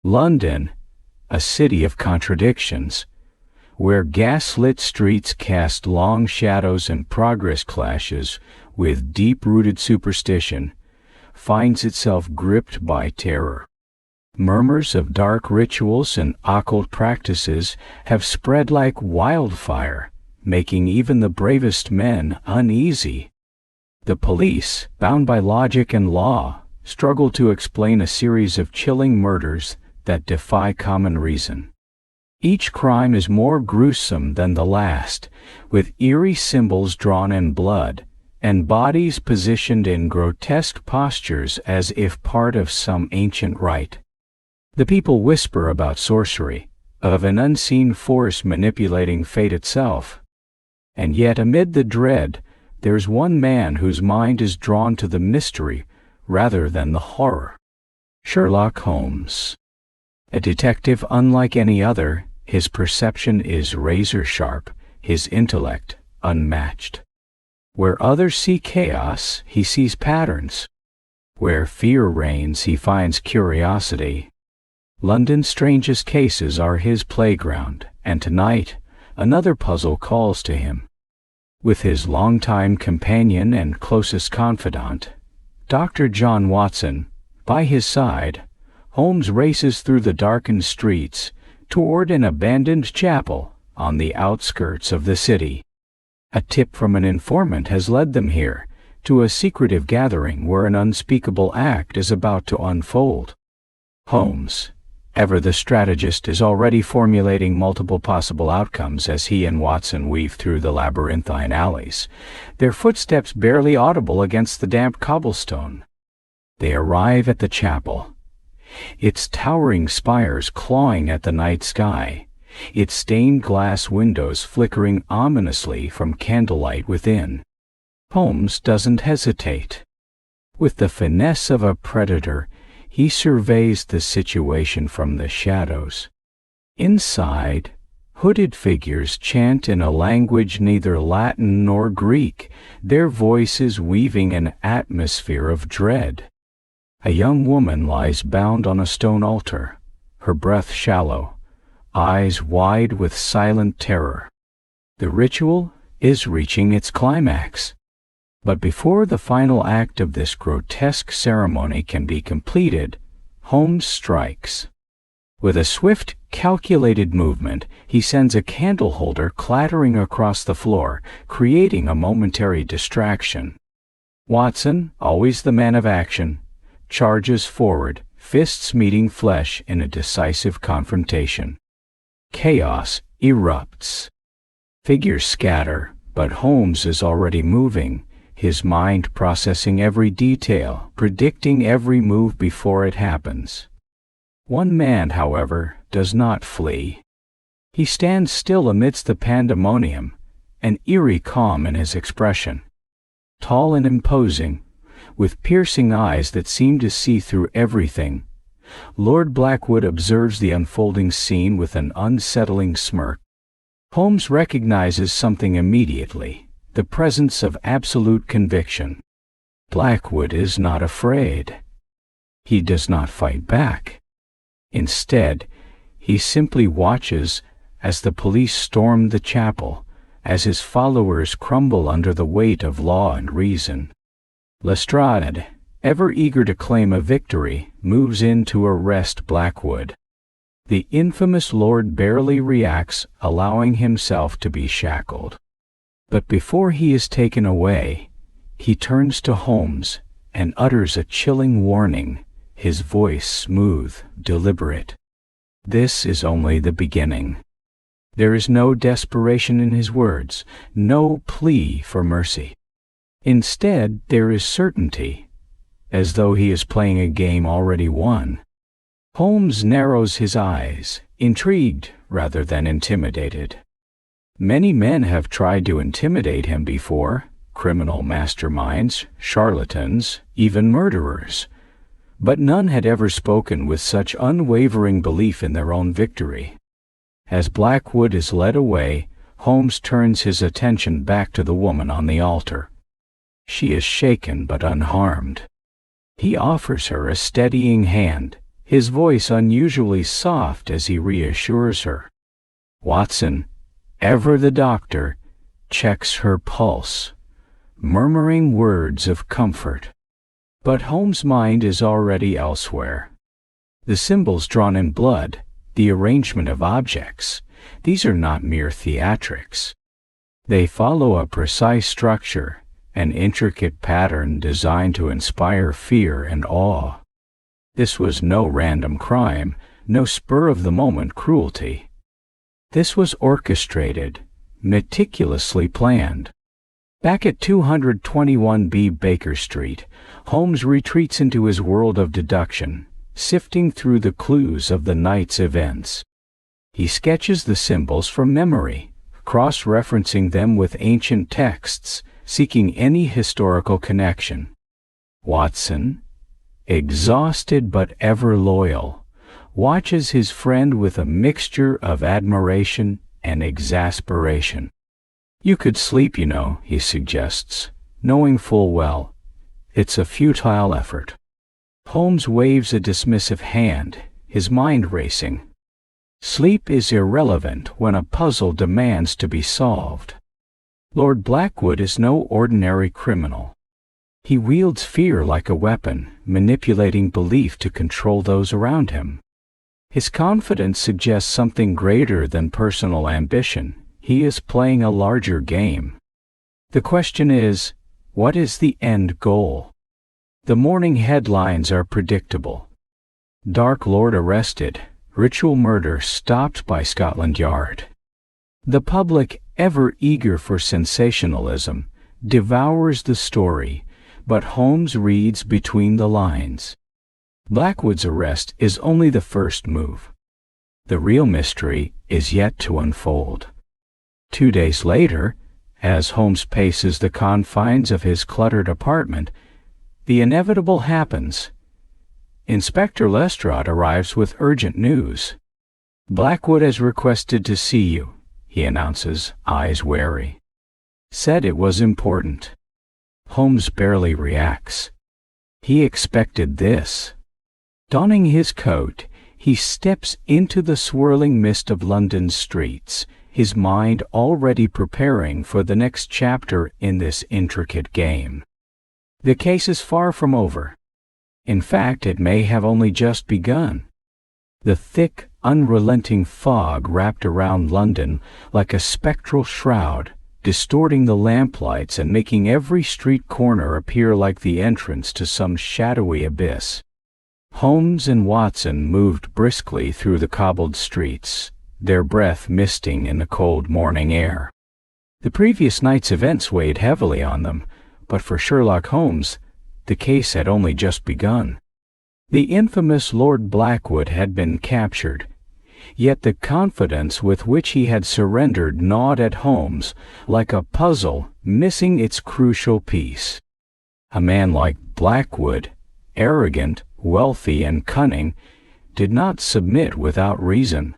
London, a city of contradictions, where gas-lit streets cast long shadows and progress clashes with deep-rooted superstition, finds itself gripped by terror. Murmurs of dark rituals and occult practices have spread like wildfire, making even the bravest men uneasy. The police, bound by logic and law, struggle to explain a series of chilling murders that defy common reason. Each crime is more gruesome than the last, with eerie symbols drawn in blood, and bodies positioned in grotesque postures as if part of some ancient rite. The people whisper about sorcery, of an unseen force manipulating fate itself. And yet amid the dread, there's one man whose mind is drawn to the mystery rather than the horror. Sherlock Holmes. A detective unlike any other, his perception is razor-sharp, his intellect unmatched. Where others see chaos, he sees patterns. Where fear reigns, he finds curiosity. London's strangest cases are his playground, and tonight, another puzzle calls to him. With his longtime companion and closest confidant, Dr. John Watson, by his side, Holmes races through the darkened streets toward an abandoned chapel on the outskirts of the city. A tip from an informant has led them here, to a secretive gathering where an unspeakable act is about to unfold. Holmes, ever the strategist, is already formulating multiple possible outcomes as he and Watson weave through the labyrinthine alleys, their footsteps barely audible against the damp cobblestone. They arrive at the chapel, its towering spires clawing at the night sky, its stained glass windows flickering ominously from candlelight within. Holmes doesn't hesitate. With the finesse of a predator, he surveys the situation from the shadows. Inside, hooded figures chant in a language neither Latin nor Greek, their voices weaving an atmosphere of dread. A young woman lies bound on a stone altar, her breath shallow, eyes wide with silent terror. The ritual is reaching its climax. But before the final act of this grotesque ceremony can be completed, Holmes strikes. With a swift, calculated movement, he sends a candle holder clattering across the floor, creating a momentary distraction. Watson, always the man of action, charges forward, fists meeting flesh in a decisive confrontation. Chaos erupts. Figures scatter, but Holmes is already moving, his mind processing every detail, predicting every move before it happens. One man, however, does not flee. He stands still amidst the pandemonium, an eerie calm in his expression. Tall and imposing, with piercing eyes that seem to see through everything, Lord Blackwood observes the unfolding scene with an unsettling smirk. Holmes recognizes something immediately, the presence of absolute conviction. Blackwood is not afraid. He does not fight back. Instead, he simply watches as the police storm the chapel, as his followers crumble under the weight of law and reason. Lestrade, ever eager to claim a victory, moves in to arrest Blackwood. The infamous lord barely reacts, allowing himself to be shackled. But before he is taken away, he turns to Holmes and utters a chilling warning, his voice smooth, deliberate. This is only the beginning. There is no desperation in his words, no plea for mercy. Instead, there is certainty, as though he is playing a game already won. Holmes narrows his eyes, intrigued rather than intimidated. Many men have tried to intimidate him before, criminal masterminds, charlatans, even murderers. But none had ever spoken with such unwavering belief in their own victory. As Blackwood is led away, Holmes turns his attention back to the woman on the altar. She is shaken but unharmed. He offers her a steadying hand, his voice unusually soft as he reassures her. Watson, ever the doctor, checks her pulse, murmuring words of comfort. But Holmes' mind is already elsewhere. The symbols drawn in blood, the arrangement of objects, these are not mere theatrics. They follow a precise structure, an intricate pattern designed to inspire fear and awe. This was no random crime, no spur-of-the-moment cruelty. This was orchestrated, meticulously planned. Back at 221B Baker Street, Holmes retreats into his world of deduction, sifting through the clues of the night's events. He sketches the symbols from memory, cross-referencing them with ancient texts, seeking any historical connection. Watson, exhausted but ever loyal, watches his friend with a mixture of admiration and exasperation. "You could sleep, you know," he suggests, knowing full well it's a futile effort. Holmes waves a dismissive hand, his mind racing. Sleep is irrelevant when a puzzle demands to be solved. Lord Blackwood is no ordinary criminal. He wields fear like a weapon, manipulating belief to control those around him. His confidence suggests something greater than personal ambition. He is playing a larger game. The question is, what is the end goal? The morning headlines are predictable. Dark Lord arrested, ritual murder stopped by Scotland Yard. The public, ever eager for sensationalism, devours the story, but Holmes reads between the lines. Blackwood's arrest is only the first move. The real mystery is yet to unfold. 2 days later, as Holmes paces the confines of his cluttered apartment, the inevitable happens. Inspector Lestrade arrives with urgent news. "Blackwood has requested to see you," he announces, eyes wary. "Said it was important." Holmes barely reacts. He expected this. Donning his coat, he steps into the swirling mist of London's streets, his mind already preparing for the next chapter in this intricate game. The case is far from over. In fact, it may have only just begun. The thick, unrelenting fog wrapped around London like a spectral shroud, distorting the lamplights and making every street corner appear like the entrance to some shadowy abyss. Holmes and Watson moved briskly through the cobbled streets, their breath misting in the cold morning air. The previous night's events weighed heavily on them, but for Sherlock Holmes, the case had only just begun. The infamous Lord Blackwood had been captured, yet the confidence with which he had surrendered gnawed at Holmes like a puzzle missing its crucial piece. A man like Blackwood, arrogant, wealthy, and cunning, did not submit without reason.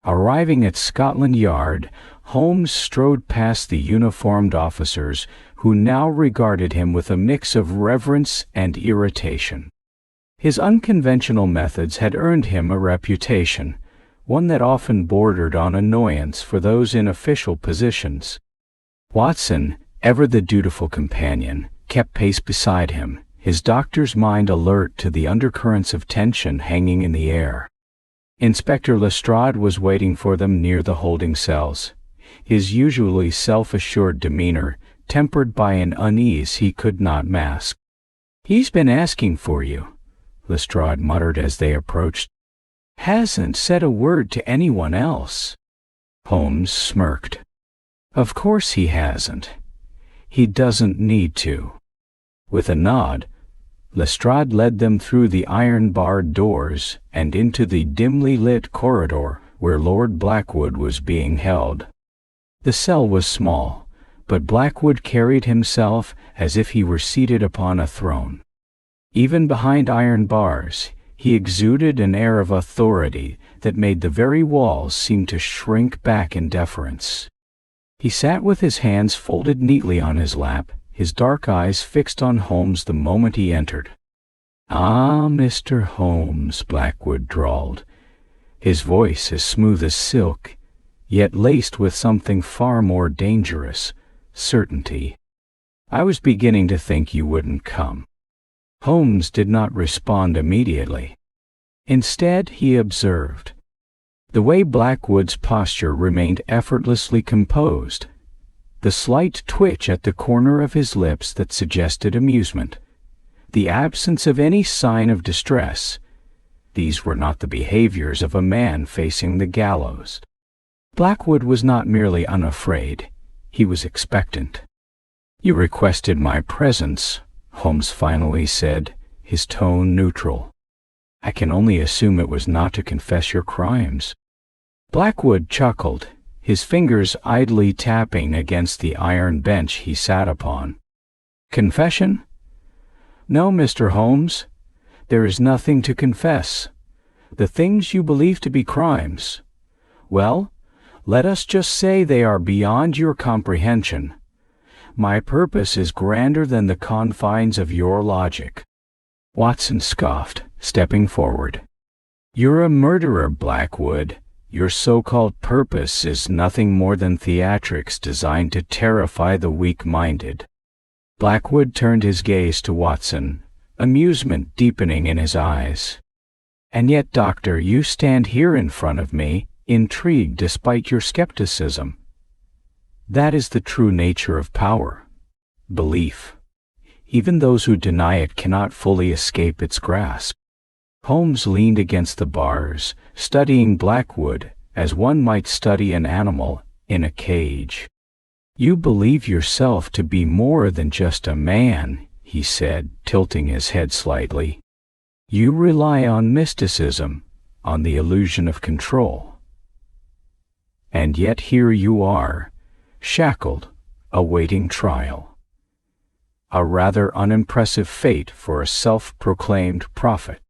Arriving at Scotland Yard, Holmes strode past the uniformed officers, who now regarded him with a mix of reverence and irritation. His unconventional methods had earned him a reputation, one that often bordered on annoyance for those in official positions. Watson, ever the dutiful companion, kept pace beside him, his doctor's mind alert to the undercurrents of tension hanging in the air. Inspector Lestrade was waiting for them near the holding cells, his usually self-assured demeanor tempered by an unease he could not mask. "He's been asking for you," Lestrade muttered as they approached. "Hasn't said a word to anyone else." Holmes smirked. "Of course he hasn't. He doesn't need to." With a nod, Lestrade led them through the iron-barred doors and into the dimly lit corridor where Lord Blackwood was being held. The cell was small, but Blackwood carried himself as if he were seated upon a throne. Even behind iron bars, he exuded an air of authority that made the very walls seem to shrink back in deference. He sat with his hands folded neatly on his lap, his dark eyes fixed on Holmes the moment he entered. "Ah, Mr. Holmes," Blackwood drawled, his voice as smooth as silk, yet laced with something far more dangerous, certainty. "I was beginning to think you wouldn't come." Holmes did not respond immediately. Instead, he observed. The way Blackwood's posture remained effortlessly composed, the slight twitch at the corner of his lips that suggested amusement, the absence of any sign of distress, these were not the behaviors of a man facing the gallows. Blackwood was not merely unafraid, he was expectant. "You requested my presence," Holmes finally said, his tone neutral. "I can only assume it was not to confess your crimes." Blackwood chuckled, his fingers idly tapping against the iron bench he sat upon. "Confession? No, Mr. Holmes. There is nothing to confess. The things you believe to be crimes, well, let us just say they are beyond your comprehension. My purpose is grander than the confines of your logic." Watson scoffed, stepping forward. "You're a murderer, Blackwood. Your so-called purpose is nothing more than theatrics designed to terrify the weak-minded." Blackwood turned his gaze to Watson, amusement deepening in his eyes. "And yet, Doctor, you stand here in front of me, intrigued despite your skepticism. That is the true nature of power. Belief. Even those who deny it cannot fully escape its grasp." Holmes leaned against the bars, studying Blackwood as one might study an animal in a cage. "You believe yourself to be more than just a man," he said, tilting his head slightly. "You rely on mysticism, on the illusion of control. And yet here you are, shackled, awaiting trial. A rather unimpressive fate for a self-proclaimed prophet."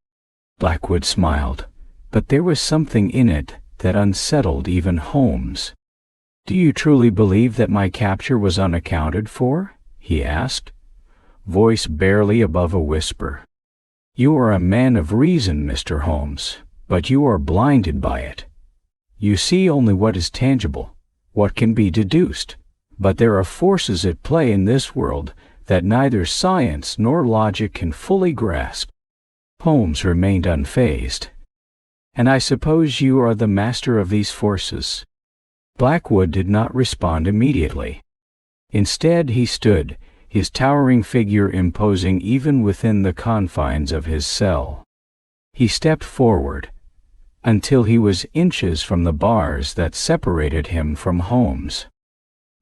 Blackwood smiled, but there was something in it that unsettled even Holmes. "Do you truly believe that my capture was unaccounted for?" he asked, voice barely above a whisper. "You are a man of reason, Mr. Holmes, but you are blinded by it. You see only what is tangible, what can be deduced, but there are forces at play in this world that neither science nor logic can fully grasp." Holmes remained unfazed. "And I suppose you are the master of these forces?" Blackwood did not respond immediately. Instead, he stood, his towering figure imposing even within the confines of his cell. He stepped forward, until he was inches from the bars that separated him from Holmes.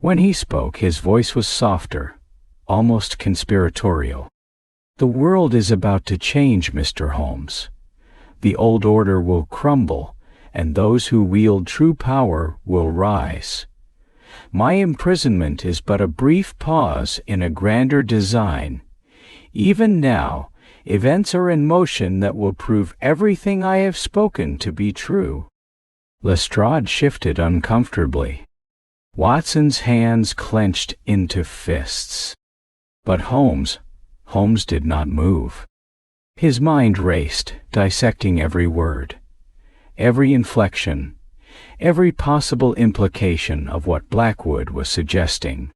When he spoke, his voice was softer, almost conspiratorial. "The world is about to change, Mr. Holmes. The old order will crumble, and those who wield true power will rise. My imprisonment is but a brief pause in a grander design. Even now, events are in motion that will prove everything I have spoken to be true." Lestrade shifted uncomfortably. Watson's hands clenched into fists. But Holmes did not move. His mind raced, dissecting every word, every inflection, every possible implication of what Blackwood was suggesting.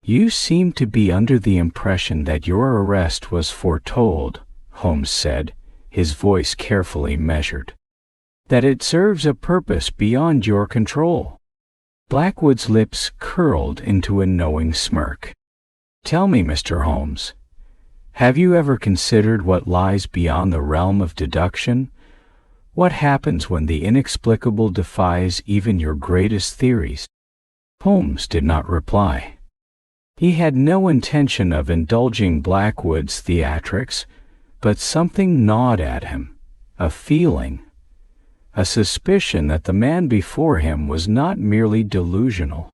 "You seem to be under the impression that your arrest was foretold," Holmes said, his voice carefully measured. "That it serves a purpose beyond your control." Blackwood's lips curled into a knowing smirk. "Tell me, Mr. Holmes, have you ever considered what lies beyond the realm of deduction? What happens when the inexplicable defies even your greatest theories?" Holmes did not reply. He had no intention of indulging Blackwood's theatrics, but something gnawed at him, a feeling, a suspicion that the man before him was not merely delusional.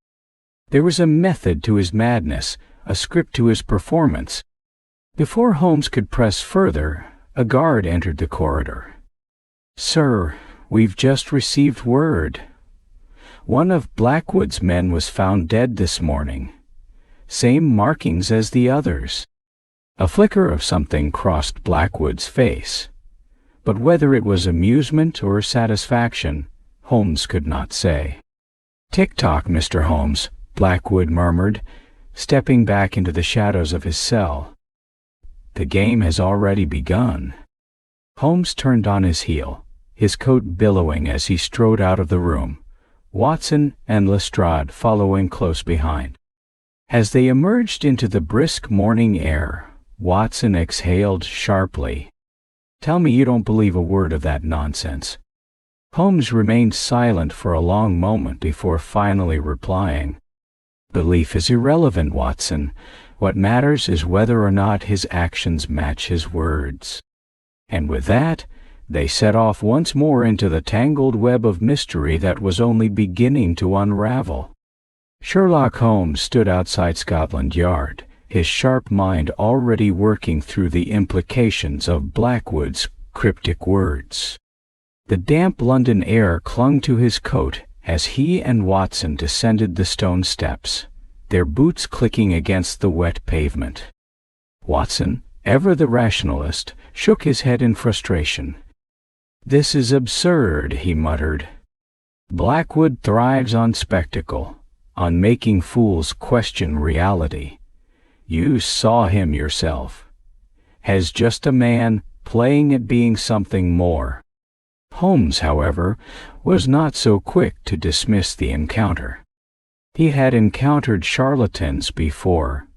There was a method to his madness, a script to his performance. Before Holmes could press further, a guard entered the corridor. "Sir, we've just received word. One of Blackwood's men was found dead this morning. Same markings as the others." A flicker of something crossed Blackwood's face, but whether it was amusement or satisfaction, Holmes could not say. "Tick-tock, Mr. Holmes," Blackwood murmured, stepping back into the shadows of his cell. "The game has already begun." Holmes turned on his heel, his coat billowing as he strode out of the room, Watson and Lestrade following close behind. As they emerged into the brisk morning air, Watson exhaled sharply. "Tell me you don't believe a word of that nonsense." Holmes remained silent for a long moment before finally replying. "Belief is irrelevant, Watson. What matters is whether or not his actions match his words." And with that, they set off once more into the tangled web of mystery that was only beginning to unravel. Sherlock Holmes stood outside Scotland Yard, his sharp mind already working through the implications of Blackwood's cryptic words. The damp London air clung to his coat as he and Watson descended the stone steps, their boots clicking against the wet pavement. Watson, ever the rationalist, shook his head in frustration. "This is absurd," he muttered. "Blackwood thrives on spectacle, on making fools question reality. You saw him yourself. As just a man playing at being something more." Holmes, however, was not so quick to dismiss the encounter. He had encountered charlatans before,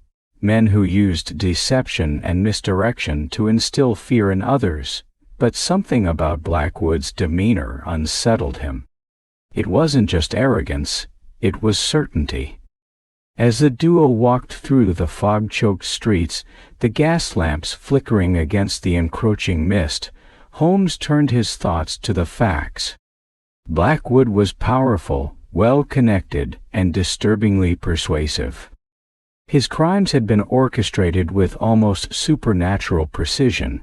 men who used deception and misdirection to instill fear in others, but something about Blackwood's demeanor unsettled him. It wasn't just arrogance, it was certainty. As the duo walked through the fog-choked streets, the gas lamps flickering against the encroaching mist, Holmes turned his thoughts to the facts. Blackwood was powerful, well-connected, and disturbingly persuasive. His crimes had been orchestrated with almost supernatural precision,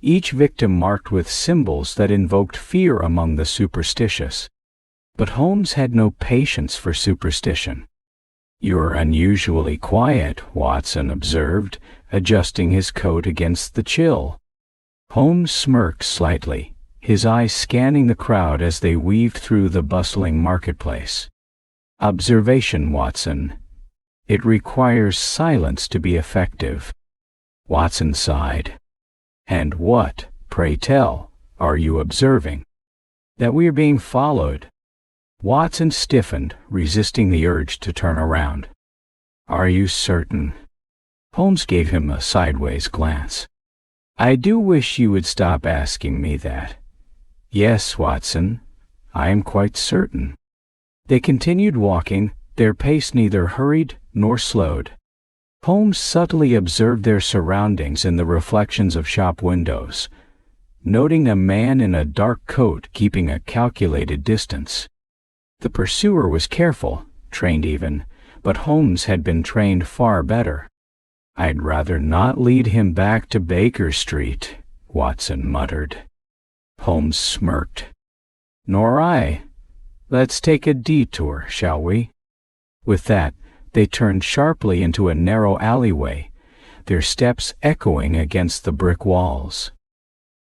each victim marked with symbols that invoked fear among the superstitious. But Holmes had no patience for superstition. "You're unusually quiet," Watson observed, adjusting his coat against the chill. Holmes smirked slightly, his eyes scanning the crowd as they weaved through the bustling marketplace. "Observation, Watson. It requires silence to be effective." Watson sighed. "And what, pray tell, are you observing?" "That we are being followed." Watson stiffened, resisting the urge to turn around. "Are you certain?" Holmes gave him a sideways glance. "I do wish you would stop asking me that." "Yes, Watson, I am quite certain." They continued walking, their pace neither hurried nor slowed. Holmes subtly observed their surroundings in the reflections of shop windows, noting a man in a dark coat keeping a calculated distance. The pursuer was careful, trained even, but Holmes had been trained far better. "I'd rather not lead him back to Baker Street," Watson muttered. Holmes smirked. "Nor I. Let's take a detour, shall we?" With that, they turned sharply into a narrow alleyway, their steps echoing against the brick walls.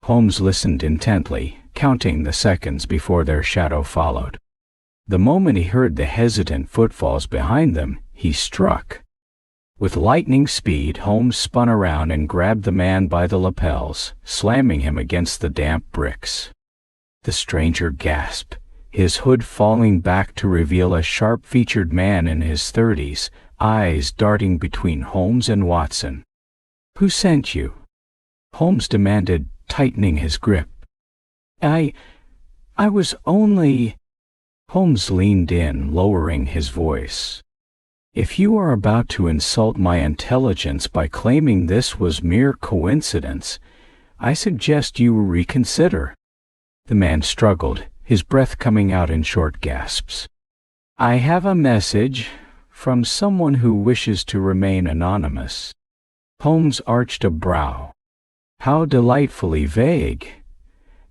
Holmes listened intently, counting the seconds before their shadow followed. The moment he heard the hesitant footfalls behind them, he struck. With lightning speed, Holmes spun around and grabbed the man by the lapels, slamming him against the damp bricks. The stranger gasped, his hood falling back to reveal a sharp-featured man in his 30s, eyes darting between Holmes and Watson. "Who sent you?" Holmes demanded, tightening his grip. I was only—" Holmes leaned in, lowering his voice. "If you are about to insult my intelligence by claiming this was mere coincidence, I suggest you reconsider." The man struggled, his breath coming out in short gasps. "I have a message from someone who wishes to remain anonymous." Holmes arched a brow. "How delightfully vague.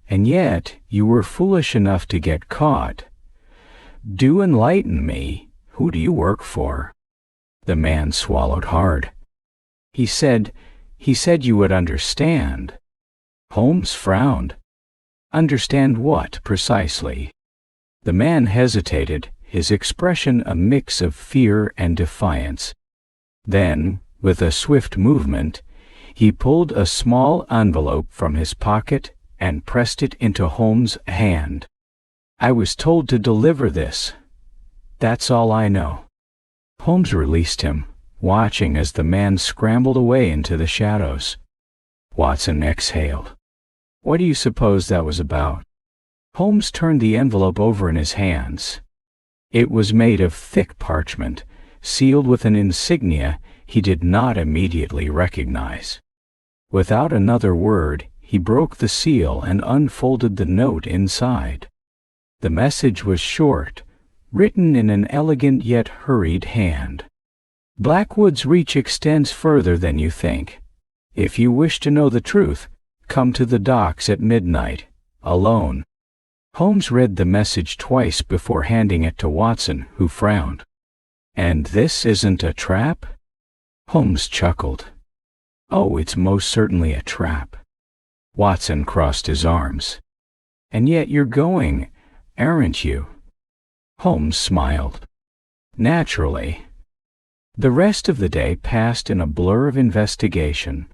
And yet you were foolish enough to get caught. Do enlighten me. Who do you work for?" The man swallowed hard. He said, He said you would understand." Holmes frowned. "Understand what, precisely?" The man hesitated, his expression a mix of fear and defiance. Then, with a swift movement, he pulled a small envelope from his pocket and pressed it into Holmes' hand. "I was told to deliver this. That's all I know." Holmes released him, watching as the man scrambled away into the shadows. Watson exhaled. "What do you suppose that was about?" Holmes turned the envelope over in his hands. It was made of thick parchment, sealed with an insignia he did not immediately recognize. Without another word, he broke the seal and unfolded the note inside. The message was short, written in an elegant yet hurried hand. "Blackwood's reach extends further than you think. If you wish to know the truth, come to the docks at midnight, alone." Holmes read the message twice before handing it to Watson, who frowned. "And this isn't a trap?" Holmes chuckled. "Oh, it's most certainly a trap." Watson crossed his arms. "And yet you're going, aren't you?" Holmes smiled. "Naturally." The rest of the day passed in a blur of investigation.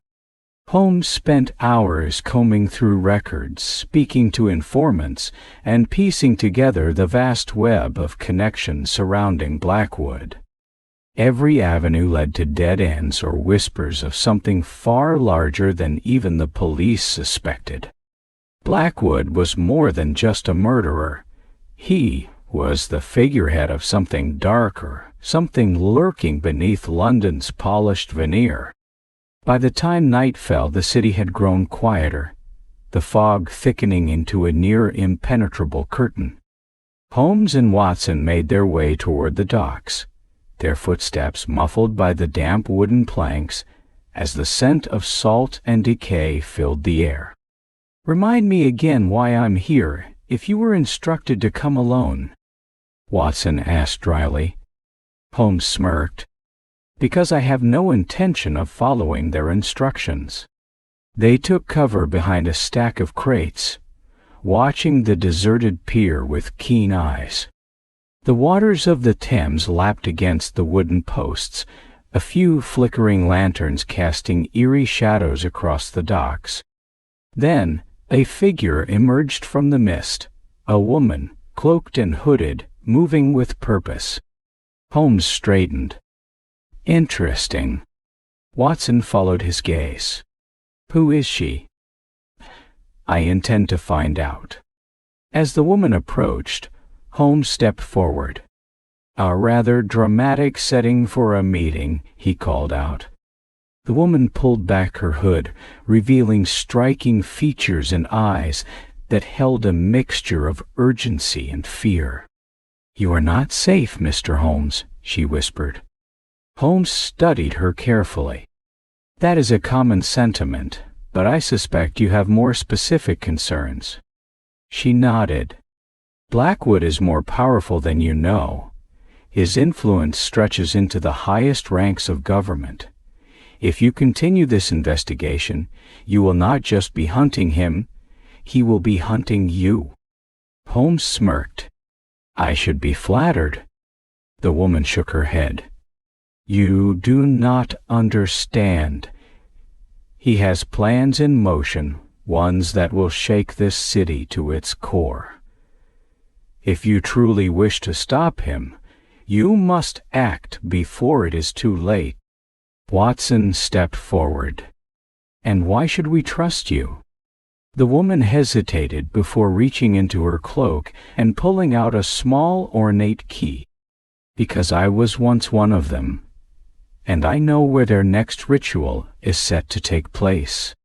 Holmes spent hours combing through records, speaking to informants, and piecing together the vast web of connections surrounding Blackwood. Every avenue led to dead ends or whispers of something far larger than even the police suspected. Blackwood was more than just a murderer. He was the figurehead of something darker, something lurking beneath London's polished veneer. By the time night fell, the city had grown quieter, the fog thickening into a near impenetrable curtain. Holmes and Watson made their way toward the docks, their footsteps muffled by the damp wooden planks as the scent of salt and decay filled the air. "Remind me again why I'm here, if you were instructed to come alone," Watson asked dryly. Holmes smirked. "Because I have no intention of following their instructions." They took cover behind a stack of crates, watching the deserted pier with keen eyes. The waters of the Thames lapped against the wooden posts, a few flickering lanterns casting eerie shadows across the docks. Then a figure emerged from the mist, a woman, cloaked and hooded, moving with purpose. Holmes straightened. "Interesting." Watson followed his gaze. "Who is she?" "I intend to find out." As the woman approached, Holmes stepped forward. "A rather dramatic setting for a meeting," he called out. The woman pulled back her hood, revealing striking features and eyes that held a mixture of urgency and fear. "You are not safe, Mr. Holmes," she whispered. Holmes studied her carefully. "That is a common sentiment, but I suspect you have more specific concerns." She nodded. "Blackwood is more powerful than you know. His influence stretches into the highest ranks of government. If you continue this investigation, you will not just be hunting him, he will be hunting you." Holmes smirked. "I should be flattered." The woman shook her head. "You do not understand. He has plans in motion, ones that will shake this city to its core. If you truly wish to stop him, you must act before it is too late." Watson stepped forward. "And why should we trust you?" The woman hesitated before reaching into her cloak and pulling out a small ornate key. "Because I was once one of them, and I know where their next ritual is set to take place."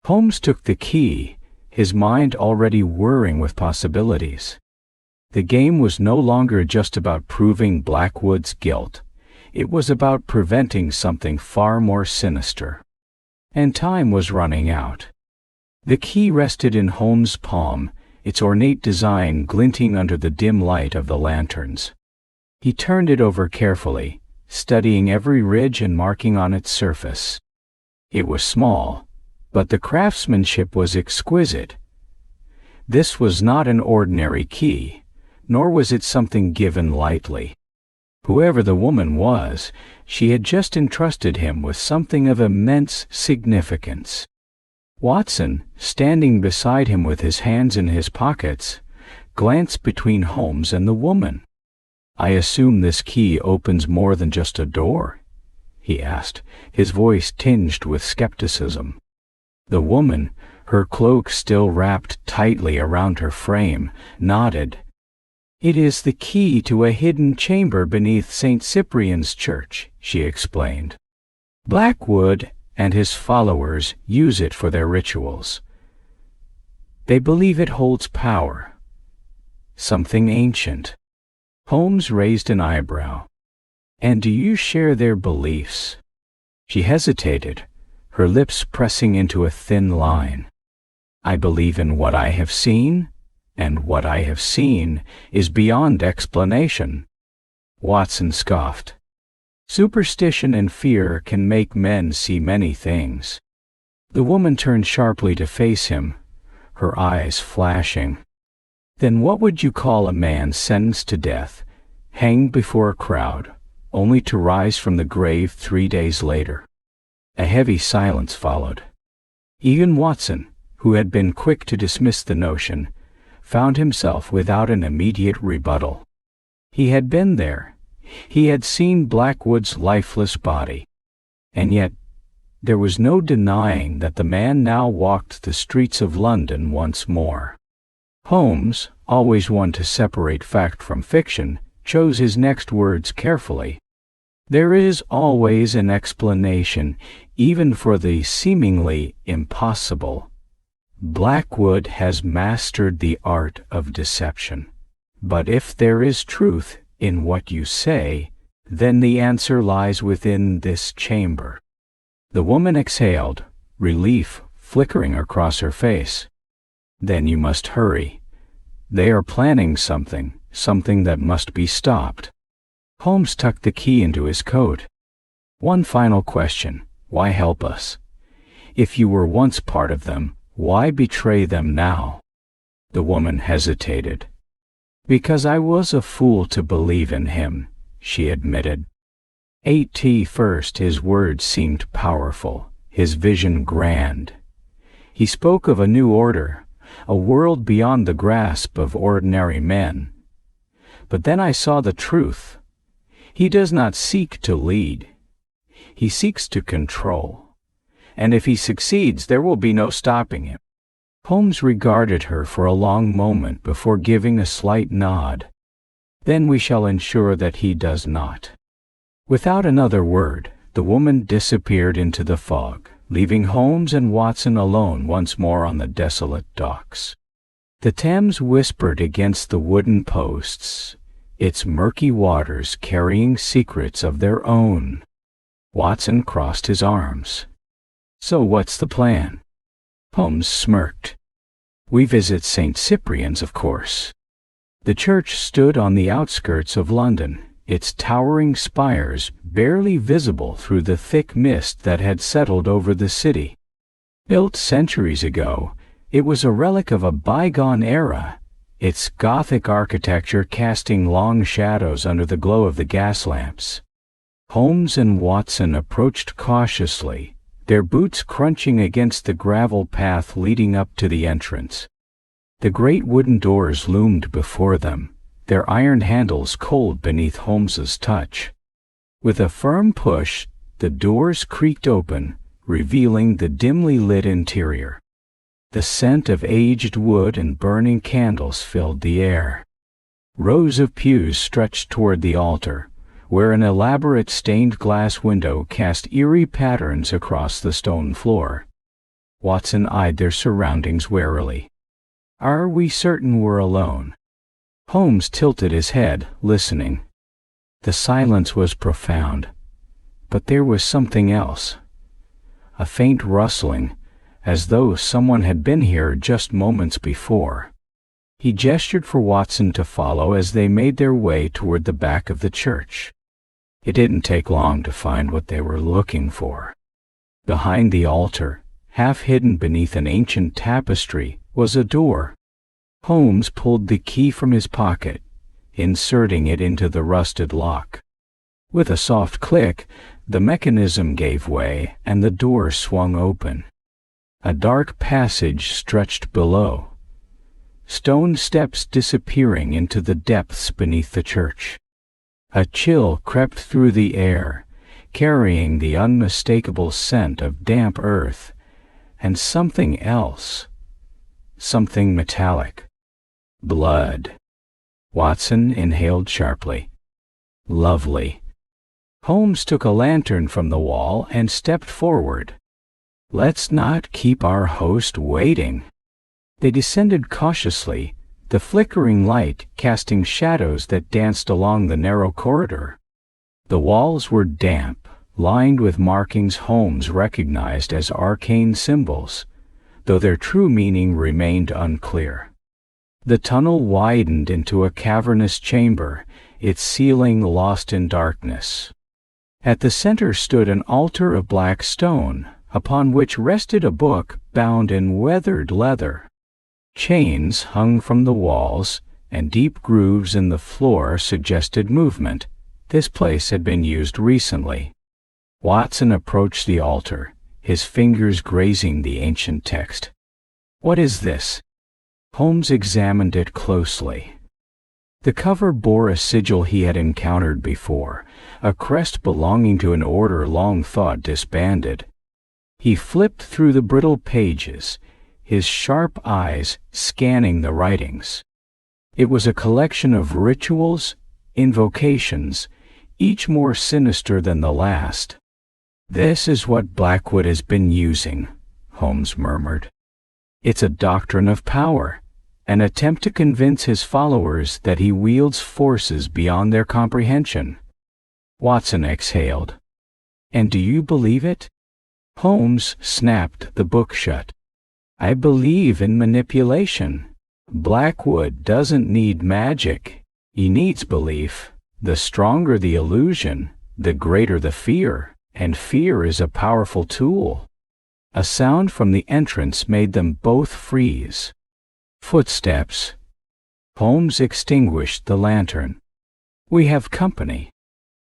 Holmes took the key, his mind already whirring with possibilities. The game was no longer just about proving Blackwood's guilt. It was about preventing something far more sinister. And time was running out. The key rested in Holmes' palm, its ornate design glinting under the dim light of the lanterns. He turned it over carefully, studying every ridge and marking on its surface. It was small, but the craftsmanship was exquisite. This was not an ordinary key, nor was it something given lightly. Whoever the woman was, she had just entrusted him with something of immense significance. Watson, standing beside him with his hands in his pockets, glanced between Holmes and the woman. "I assume this key opens more than just a door?" he asked, his voice tinged with skepticism. The woman, her cloak still wrapped tightly around her frame, nodded. "It is the key to a hidden chamber beneath St. Cyprian's Church," she explained. "Blackwood and his followers use it for their rituals. They believe it holds power, something ancient." Holmes raised an eyebrow. "And do you share their beliefs?" She hesitated, her lips pressing into a thin line. "I believe in what I have seen, and what I have seen is beyond explanation." Watson scoffed. "Superstition and fear can make men see many things." The woman turned sharply to face him, her eyes flashing. "Then what would you call a man sentenced to death, hanged before a crowd, only to rise from the grave 3 days later?" A heavy silence followed. Even Watson, who had been quick to dismiss the notion, found himself without an immediate rebuttal. He had been there. He had seen Blackwood's lifeless body. And yet, there was no denying that the man now walked the streets of London once more. Holmes, always one to separate fact from fiction, chose his next words carefully. "There is always an explanation, even for the seemingly impossible. Blackwood has mastered the art of deception. But if there is truth in what you say, then the answer lies within this chamber." The woman exhaled, relief flickering across her face. "Then you must hurry. They are planning something that must be stopped." Holmes tucked the key into his coat. "One final question. Why help us? If you were once part of them, why betray them now?" The woman hesitated. "Because I was a fool to believe in him," she admitted. At first his words seemed powerful, his vision grand. He spoke of a new order, a world beyond the grasp of ordinary men. But then I saw the truth. He does not seek to lead. He seeks to control. And if he succeeds, there will be no stopping him." Holmes regarded her for a long moment before giving a slight nod. "Then we shall ensure that he does not." Without another word, the woman disappeared into the fog, leaving Holmes and Watson alone once more on the desolate docks. The Thames whispered against the wooden posts, its murky waters carrying secrets of their own. Watson crossed his arms. "So what's the plan?" Holmes smirked. "We visit St. Cyprian's, of course." The church stood on the outskirts of London, its towering spires barely visible through the thick mist that had settled over the city. Built centuries ago, it was a relic of a bygone era, its Gothic architecture casting long shadows under the glow of the gas lamps. Holmes and Watson approached cautiously, their boots crunching against the gravel path leading up to the entrance. The great wooden doors loomed before them, their iron handles cold beneath Holmes's touch. With a firm push, the doors creaked open, revealing the dimly lit interior. The scent of aged wood and burning candles filled the air. Rows of pews stretched toward the altar, where an elaborate stained glass window cast eerie patterns across the stone floor. Watson eyed their surroundings warily. "Are we certain we're alone?" Holmes tilted his head, listening. The silence was profound, but there was something else. A faint rustling, as though someone had been here just moments before. He gestured for Watson to follow as they made their way toward the back of the church. It didn't take long to find what they were looking for. Behind the altar, half hidden beneath an ancient tapestry, was a door. Holmes pulled the key from his pocket, inserting it into the rusted lock. With a soft click, the mechanism gave way and the door swung open. A dark passage stretched below, stone steps disappearing into the depths beneath the church. A chill crept through the air, carrying the unmistakable scent of damp earth and something else, something metallic. Blood. Watson inhaled sharply. Lovely. Holmes took a lantern from the wall and stepped forward. Let's not keep our host waiting. They descended cautiously, the flickering light casting shadows that danced along the narrow corridor. The walls were damp, lined with markings Holmes recognized as arcane symbols, though their true meaning remained unclear. The tunnel widened into a cavernous chamber, its ceiling lost in darkness. At the center stood an altar of black stone, upon which rested a book bound in weathered leather. Chains hung from the walls, and deep grooves in the floor suggested movement. This place had been used recently. Watson approached the altar, his fingers grazing the ancient text. What is this? Holmes examined it closely. The cover bore a sigil he had encountered before, a crest belonging to an order long thought disbanded. He flipped through the brittle pages, his sharp eyes scanning the writings. It was a collection of rituals, invocations, each more sinister than the last. This is what Blackwood has been using, Holmes murmured. It's a doctrine of power, an attempt to convince his followers that he wields forces beyond their comprehension. Watson exhaled. And do you believe it? Holmes snapped the book shut. I believe in manipulation. Blackwood doesn't need magic. He needs belief. The stronger the illusion, the greater the fear, and fear is a powerful tool. A sound from the entrance made them both freeze. Footsteps. Holmes extinguished the lantern. We have company.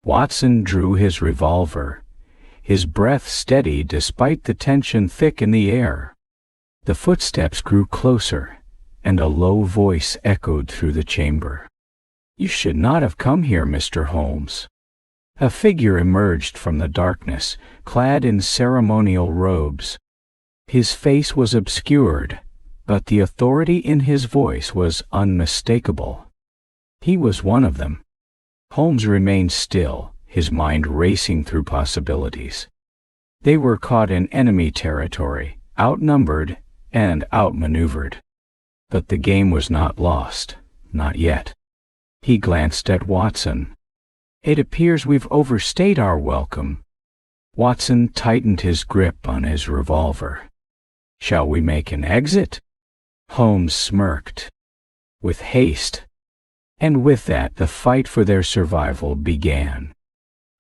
Watson drew his revolver, his breath steady despite the tension thick in the air. The footsteps grew closer, and a low voice echoed through the chamber. You should not have come here, Mr. Holmes. A figure emerged from the darkness, clad in ceremonial robes. His face was obscured, but the authority in his voice was unmistakable. He was one of them. Holmes remained still, his mind racing through possibilities. They were caught in enemy territory, outnumbered and outmaneuvered. But the game was not lost, not yet. He glanced at Watson. It appears we've overstayed our welcome. Watson tightened his grip on his revolver. Shall we make an exit? Holmes smirked. With haste. And with that, the fight for their survival began.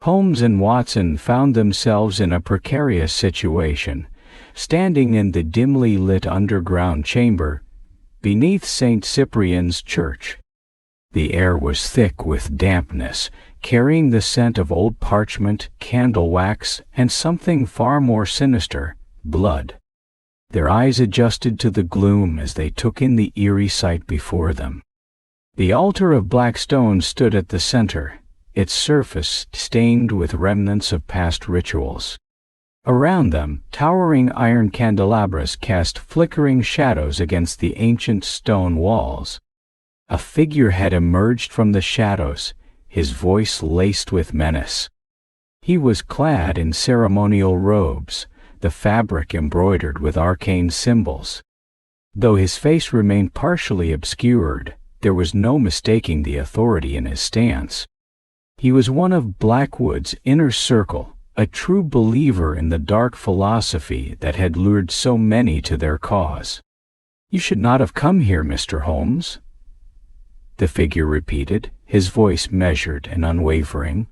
Holmes and Watson found themselves in a precarious situation, standing in the dimly lit underground chamber beneath St. Cyprian's Church. The air was thick with dampness, carrying the scent of old parchment, candle wax, and something far more sinister, blood. Their eyes adjusted to the gloom as they took in the eerie sight before them. The altar of black stone stood at the center, its surface stained with remnants of past rituals. Around them, towering iron candelabras cast flickering shadows against the ancient stone walls. A figure had emerged from the shadows, his voice laced with menace. He was clad in ceremonial robes, the fabric embroidered with arcane symbols. Though his face remained partially obscured, there was no mistaking the authority in his stance. He was one of Blackwood's inner circle, a true believer in the dark philosophy that had lured so many to their cause. You should not have come here, Mr. Holmes, the figure repeated, his voice measured and unwavering.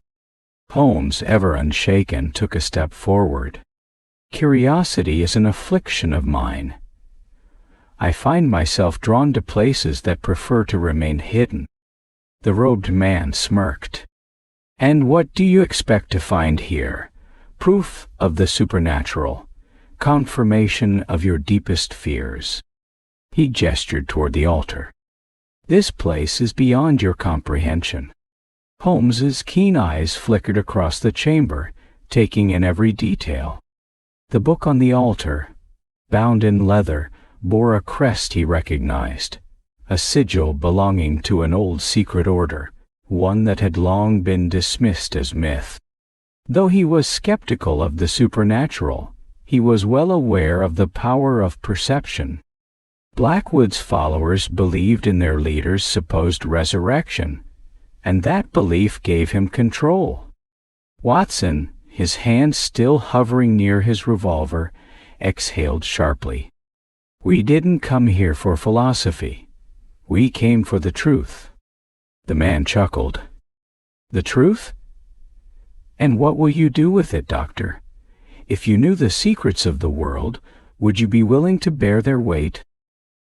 Holmes, ever unshaken, took a step forward. Curiosity is an affliction of mine. I find myself drawn to places that prefer to remain hidden." The robed man smirked. "And what do you expect to find here? Proof of the supernatural, confirmation of your deepest fears." He gestured toward the altar. "This place is beyond your comprehension." Holmes's keen eyes flickered across the chamber, taking in every detail. The book on the altar, bound in leather, bore a crest he recognized, a sigil belonging to an old secret order, one that had long been dismissed as myth. Though he was skeptical of the supernatural, he was well aware of the power of perception. Blackwood's followers believed in their leader's supposed resurrection, and that belief gave him control. Watson, his hand still hovering near his revolver, exhaled sharply. "We didn't come here for philosophy. We came for the truth." The man chuckled. "The truth? And what will you do with it, Doctor? If you knew the secrets of the world, would you be willing to bear their weight?"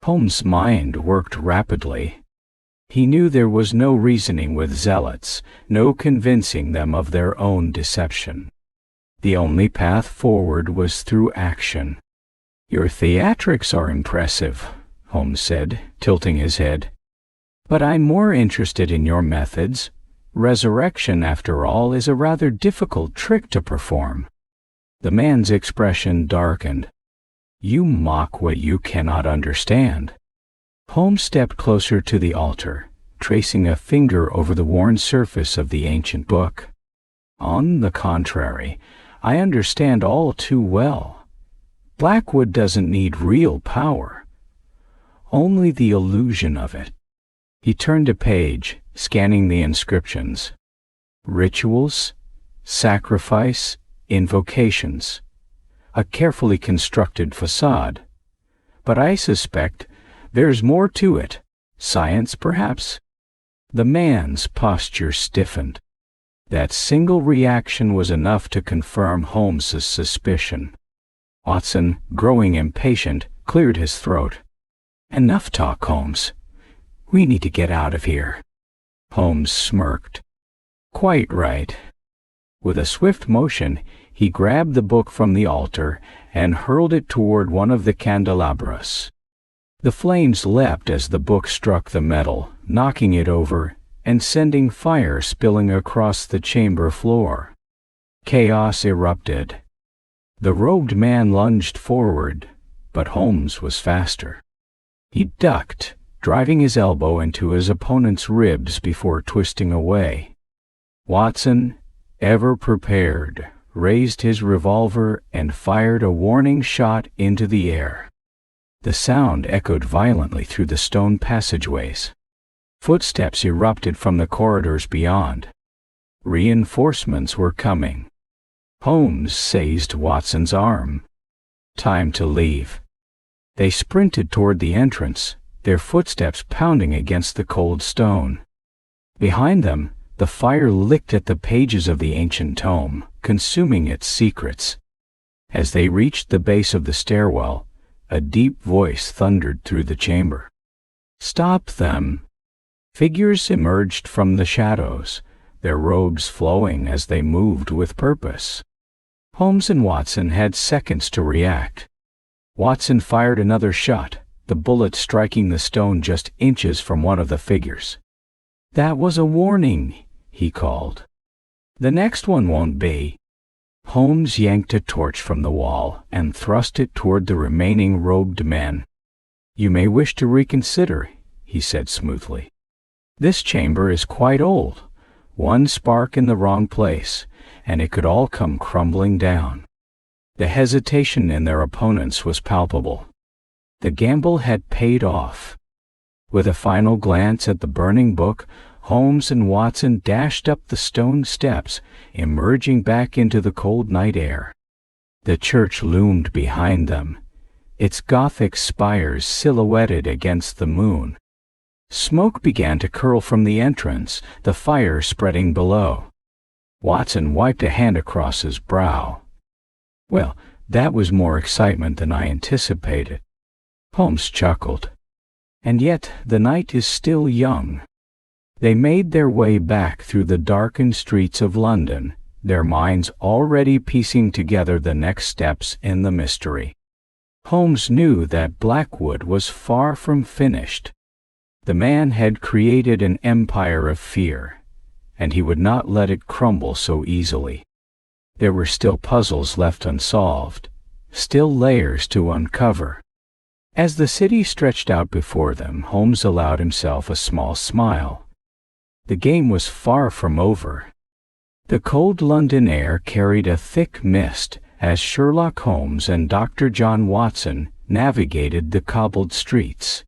Holmes' mind worked rapidly. He knew there was no reasoning with zealots, no convincing them of their own deception. The only path forward was through action. "Your theatrics are impressive," Holmes said, tilting his head. "But I'm more interested in your methods. Resurrection, after all, is a rather difficult trick to perform." The man's expression darkened. "You mock what you cannot understand." Holmes stepped closer to the altar, tracing a finger over the worn surface of the ancient book. "On the contrary, I understand all too well. Blackwood doesn't need real power, only the illusion of it." He turned a page, scanning the inscriptions. Rituals, sacrifice, invocations. A carefully constructed facade. But I suspect there's more to it. Science, perhaps? The man's posture stiffened. That single reaction was enough to confirm Holmes's suspicion. Watson, growing impatient, cleared his throat. "Enough talk, Holmes. We need to get out of here." Holmes smirked. "Quite right." With a swift motion, he grabbed the book from the altar and hurled it toward one of the candelabras. The flames leapt as the book struck the metal, knocking it over and sending fire spilling across the chamber floor. Chaos erupted. The robed man lunged forward, but Holmes was faster. He ducked, driving his elbow into his opponent's ribs before twisting away. Watson, ever prepared, raised his revolver and fired a warning shot into the air. The sound echoed violently through the stone passageways. Footsteps erupted from the corridors beyond. Reinforcements were coming. Holmes seized Watson's arm. "Time to leave." They sprinted toward the entrance, their footsteps pounding against the cold stone. Behind them, the fire licked at the pages of the ancient tome, consuming its secrets. As they reached the base of the stairwell, a deep voice thundered through the chamber. "Stop them!" Figures emerged from the shadows, their robes flowing as they moved with purpose. Holmes and Watson had seconds to react. Watson fired another shot, the bullet striking the stone just inches from one of the figures. "That was a warning," he called. "The next one won't be." Holmes yanked a torch from the wall and thrust it toward the remaining robed men. "You may wish to reconsider," he said smoothly. "This chamber is quite old. One spark in the wrong place, and it could all come crumbling down." The hesitation in their opponents was palpable. The gamble had paid off. With a final glance at the burning book, Holmes and Watson dashed up the stone steps, emerging back into the cold night air. The church loomed behind them, its Gothic spires silhouetted against the moon. Smoke began to curl from the entrance, the fire spreading below. Watson wiped a hand across his brow. "Well, That was more excitement than I anticipated. Holmes chuckled. And yet the night is still young. They made their way back through the darkened streets of London, their minds already piecing together the next steps in the mystery. Holmes knew that Blackwood was far from finished. The man had created an empire of fear, and he would not let it crumble so easily. There were still puzzles left unsolved, still layers to uncover. As the city stretched out before them, Holmes allowed himself a small smile. The game was far from over. The cold London air carried a thick mist as Sherlock Holmes and Dr. John Watson navigated the cobbled streets.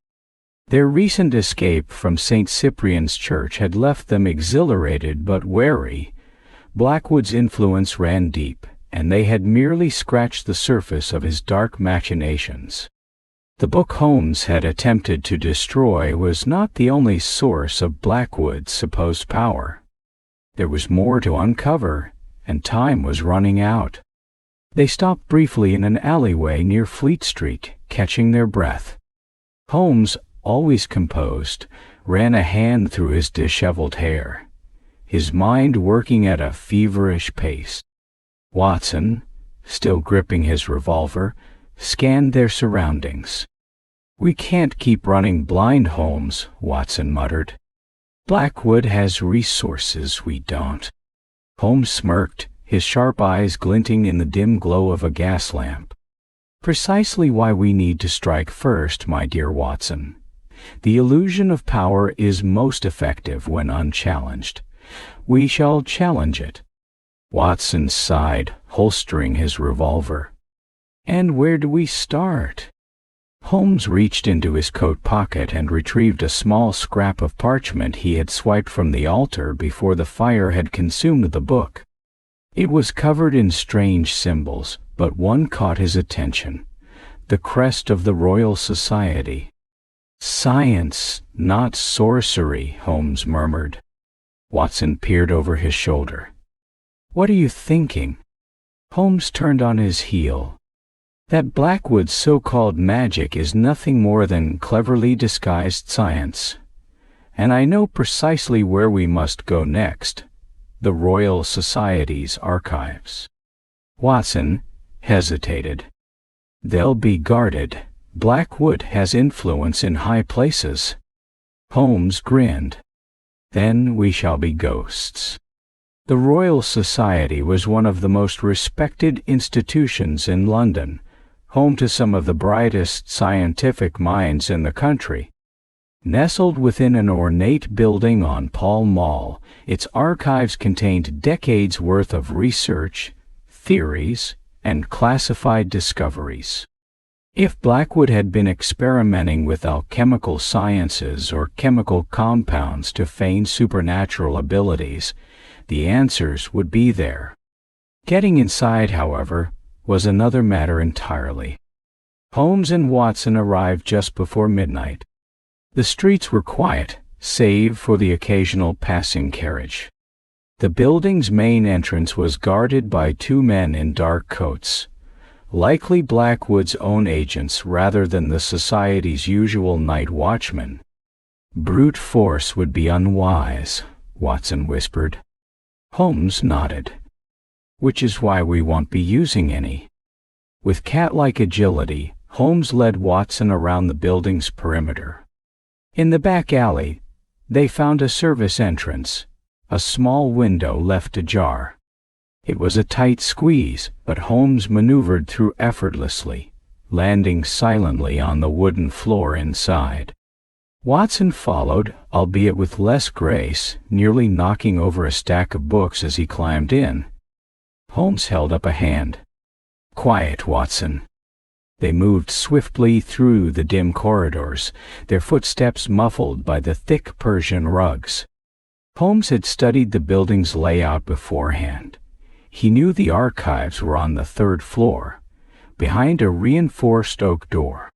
Their recent escape from St. Cyprian's Church had left them exhilarated but wary. Blackwood's influence ran deep, and they had merely scratched the surface of his dark machinations. The book Holmes had attempted to destroy was not the only source of Blackwood's supposed power. There was more to uncover, and time was running out. They stopped briefly in an alleyway near Fleet Street, catching their breath. Holmes, always composed, ran a hand through his disheveled hair, his mind working at a feverish pace. Watson, still gripping his revolver, scanned their surroundings. "We can't keep running blind, Holmes," Watson muttered. "Blackwood has resources we don't." Holmes smirked, his sharp eyes glinting in the dim glow of a gas lamp. "Precisely why we need to strike first, my dear Watson. The illusion of power is most effective when unchallenged. We shall challenge it." Watson sighed, holstering his revolver. "And where do we start?" Holmes reached into his coat pocket and retrieved a small scrap of parchment he had swiped from the altar before the fire had consumed the book. It was covered in strange symbols, but one caught his attention: the crest of the Royal Society. "Science, not sorcery," Holmes murmured. Watson peered over his shoulder. "What are you thinking?" Holmes turned on his heel. "That Blackwood's so-called magic is nothing more than cleverly disguised science. And I know precisely where we must go next: the Royal Society's archives." Watson hesitated. "They'll be guarded. Blackwood has influence in high places." Holmes grinned. "Then we shall be ghosts." The Royal Society was one of the most respected institutions in London, home to some of the brightest scientific minds in the country. Nestled within an ornate building on Pall Mall, its archives contained decades' worth of research, theories, and classified discoveries. If Blackwood had been experimenting with alchemical sciences or chemical compounds to feign supernatural abilities, the answers would be there. Getting inside, however, was another matter entirely. Holmes and Watson arrived just before midnight. The streets were quiet, save for the occasional passing carriage. The building's main entrance was guarded by two men in dark coats, likely Blackwood's own agents rather than the Society's usual night watchmen. "Brute force would be unwise," Watson whispered. Holmes nodded. "Which is why we won't be using any." With cat-like agility, Holmes led Watson around the building's perimeter. In the back alley, they found a service entrance, a small window left ajar. It was a tight squeeze, but Holmes maneuvered through effortlessly, landing silently on the wooden floor inside. Watson followed, albeit with less grace, nearly knocking over a stack of books as he climbed in. Holmes held up a hand. "Quiet, Watson." They moved swiftly through the dim corridors, their footsteps muffled by the thick Persian rugs. Holmes had studied the building's layout beforehand. He knew the archives were on the third floor, behind a reinforced oak door.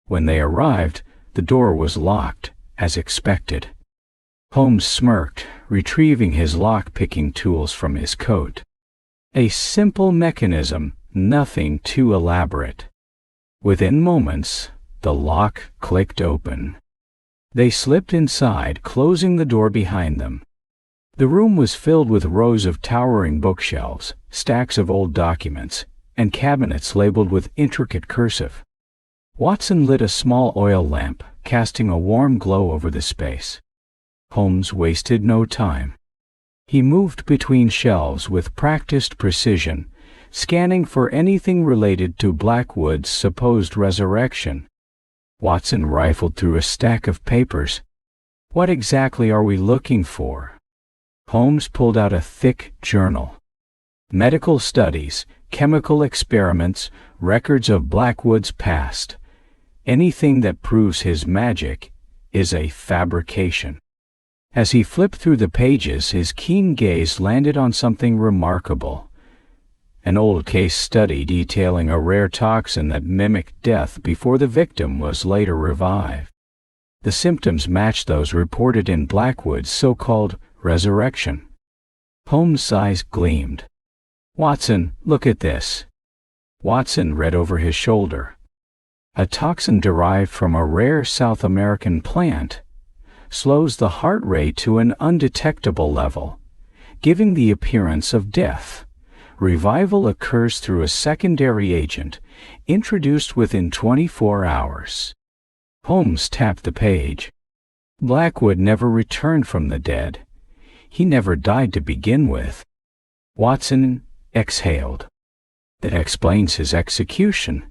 When they arrived, the door was locked, as expected. Holmes smirked, retrieving his lock-picking tools from his coat. "A simple mechanism," nothing too elaborate. Within moments, the lock clicked open. They slipped inside, closing the door behind them. The room was filled with rows of towering bookshelves, stacks of old documents, and cabinets labeled with intricate cursive. Watson lit a small oil lamp, casting a warm glow over the space. Holmes wasted no time. He moved between shelves with practiced precision, scanning for anything related to Blackwood's supposed resurrection. Watson rifled through a stack of papers. "What exactly are we looking for?" Holmes pulled out a thick journal. "Medical studies, chemical experiments, records of Blackwood's past. Anything that proves his magic is a fabrication." As he flipped through the pages, his keen gaze landed on something remarkable. An old case study detailing a rare toxin that mimicked death before the victim was later revived. The symptoms matched those reported in Blackwood's so-called resurrection. Holmes' eyes gleamed. "Watson, look at this." Watson read over his shoulder. "A toxin derived from a rare South American plant slows the heart rate to an undetectable level, giving the appearance of death. Revival occurs through a secondary agent introduced within 24 hours. Holmes tapped the page. "Blackwood never returned from the dead. He never died to begin with." Watson exhaled. "That explains his execution.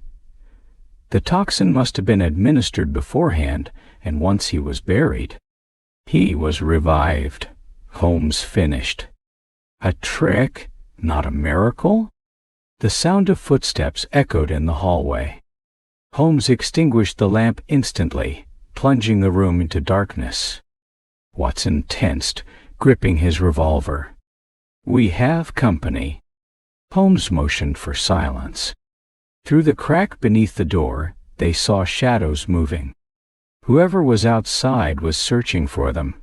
The toxin must have been administered beforehand, and once he was buried, he was revived," Holmes finished. "A trick, not a miracle?" The sound of footsteps echoed in the hallway. Holmes extinguished the lamp instantly, plunging the room into darkness. Watson tensed, gripping his revolver. "We have company." Holmes motioned for silence. Through the crack beneath the door, they saw shadows moving. Whoever was outside was searching for them.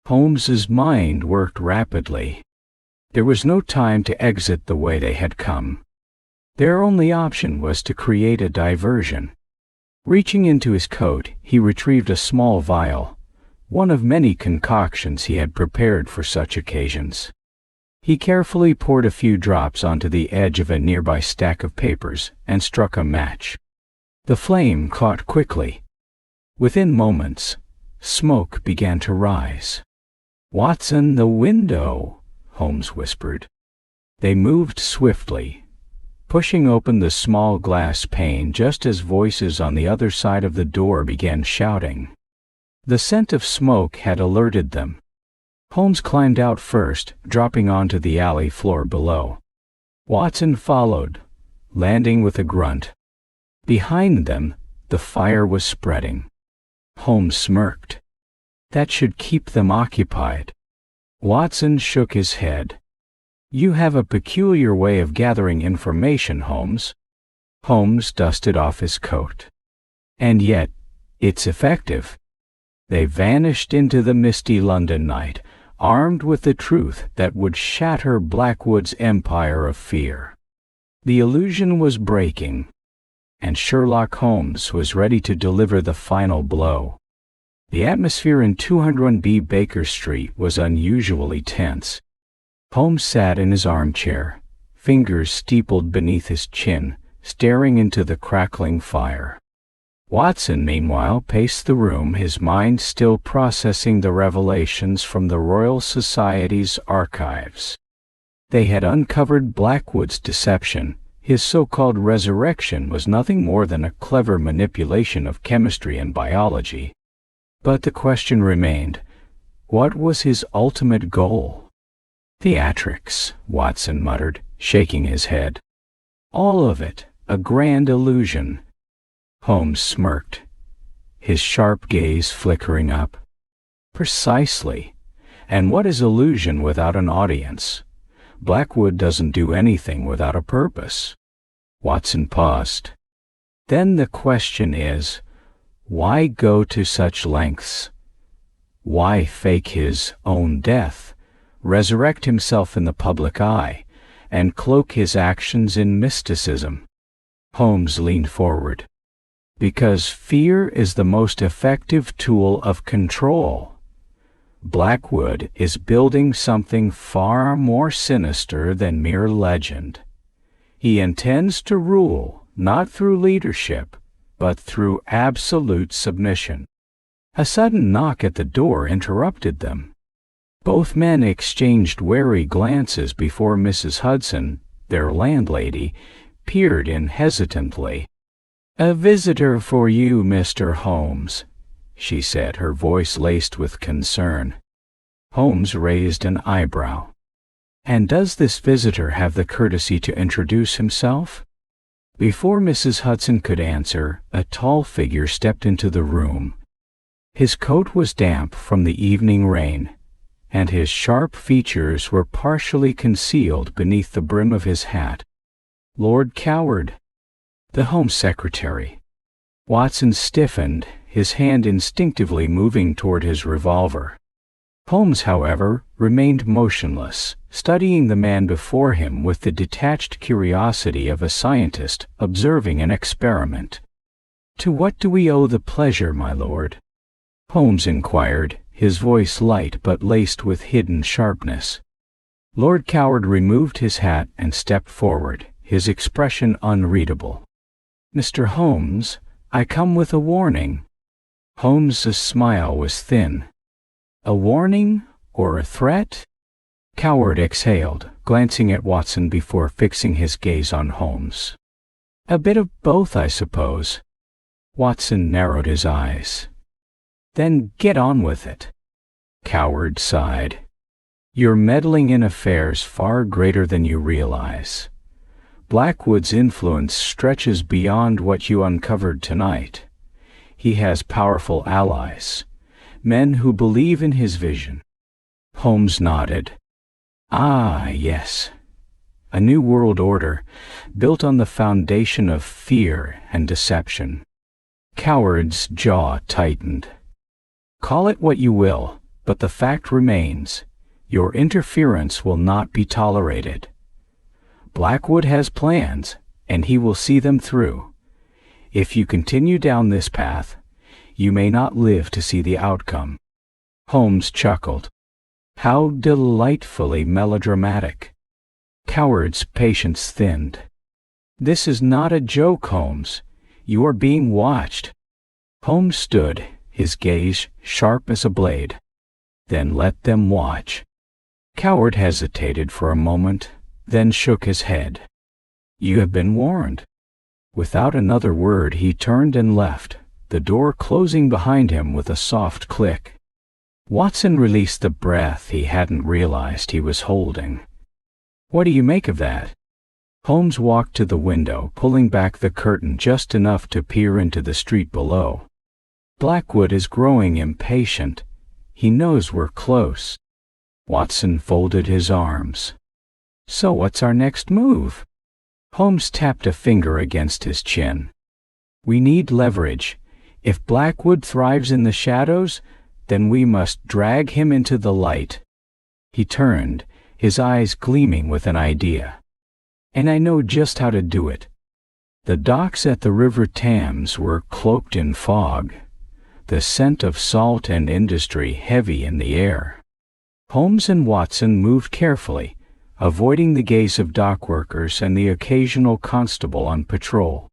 Holmes's mind worked rapidly. There was no time to exit the way they had come. Their only option was to create a diversion. Reaching into his coat, he retrieved a small vial, one of many concoctions he had prepared for such occasions. He carefully poured a few drops onto the edge of a nearby stack of papers and struck a match. The flame caught quickly. Within moments, smoke began to rise. "Watson, the window," Holmes whispered. They moved swiftly, pushing open the small glass pane just as voices on the other side of the door began shouting. The scent of smoke had alerted them. Holmes climbed out first, dropping onto the alley floor below. Watson followed, landing with a grunt. Behind them, the fire was spreading. Holmes smirked. "That should keep them occupied." Watson shook his head. "You have a peculiar way of gathering information, Holmes." Holmes dusted off his coat. "And yet, it's effective." They vanished into the misty London night, armed with the truth that would shatter Blackwood's empire of fear. The illusion was breaking, and Sherlock Holmes was ready to deliver the final blow. The atmosphere in 201B Baker Street was unusually tense. Holmes sat in his armchair, fingers steepled beneath his chin, staring into the crackling fire. Watson, meanwhile, paced the room, his mind still processing the revelations from the Royal Society's archives. They had uncovered Blackwood's deception. His so-called resurrection was nothing more than a clever manipulation of chemistry and biology. But the question remained, what was his ultimate goal? "Theatrics," Watson muttered, shaking his head. "All of it, a grand illusion." Holmes smirked, his sharp gaze flickering up. "Precisely. And what is illusion without an audience? Blackwood doesn't do anything without a purpose." Watson paused. "Then the question is, why go to such lengths? Why fake his own death, resurrect himself in the public eye, and cloak his actions in mysticism. Holmes leaned forward. Because fear is the most effective tool of control. Blackwood is building something far more sinister than mere legend. He intends to rule, not through leadership, but through absolute submission. A sudden knock at the door interrupted them. Both men exchanged wary glances before Mrs. Hudson, their landlady, peered in hesitantly. "A visitor for you, Mr. Holmes," she said, her voice laced with concern. Holmes raised an eyebrow. "And does this visitor have the courtesy to introduce himself?" Before Mrs. Hudson could answer, a tall figure stepped into the room. His coat was damp from the evening rain, and his sharp features were partially concealed beneath the brim of his hat. Lord Coward, the Home Secretary. Watson stiffened, his hand instinctively moving toward his revolver. Holmes, however, remained motionless, studying the man before him with the detached curiosity of a scientist observing an experiment. "To what do we owe the pleasure, my lord?" Holmes inquired, his voice light but laced with hidden sharpness. Lord Coward removed his hat and stepped forward, his expression unreadable. "Mr. Holmes, I come with a warning." Holmes's smile was thin. "A warning or a threat?" Coward exhaled, glancing at Watson before fixing his gaze on Holmes. "A bit of both, I suppose." Watson narrowed his eyes. "Then get on with it." Coward sighed. "You're meddling in affairs far greater than you realize. Blackwood's influence stretches beyond what you uncovered tonight. He has powerful allies, men who believe in his vision." Holmes nodded. "Ah, yes. A new world order, built on the foundation of fear and deception." Coward's jaw tightened. "Call it what you will, but the fact remains. Your interference will not be tolerated. Blackwood has plans, and he will see them through. If you continue down this path, you may not live to see the outcome." Holmes chuckled. "How delightfully melodramatic." Coward's patience thinned. "This is not a joke, Holmes. You are being watched." Holmes stood, his gaze sharp as a blade. "Then let them watch." Coward hesitated for a moment, then shook his head. "You have been warned." Without another word he turned and left, the door closing behind him with a soft click. Watson released the breath he hadn't realized he was holding. "What do you make of that?" Holmes walked to the window, pulling back the curtain just enough to peer into the street below. "Blackwood is growing impatient. He knows we're close." Watson folded his arms. "So what's our next move?" Holmes tapped a finger against his chin. "We need leverage. If Blackwood thrives in the shadows, then we must drag him into the light." He turned, his eyes gleaming with an idea. "And I know just how to do it." The docks at the River Thames were cloaked in fog, the scent of salt and industry heavy in the air. Holmes and Watson moved carefully, avoiding the gaze of dock workers and the occasional constable on patrol.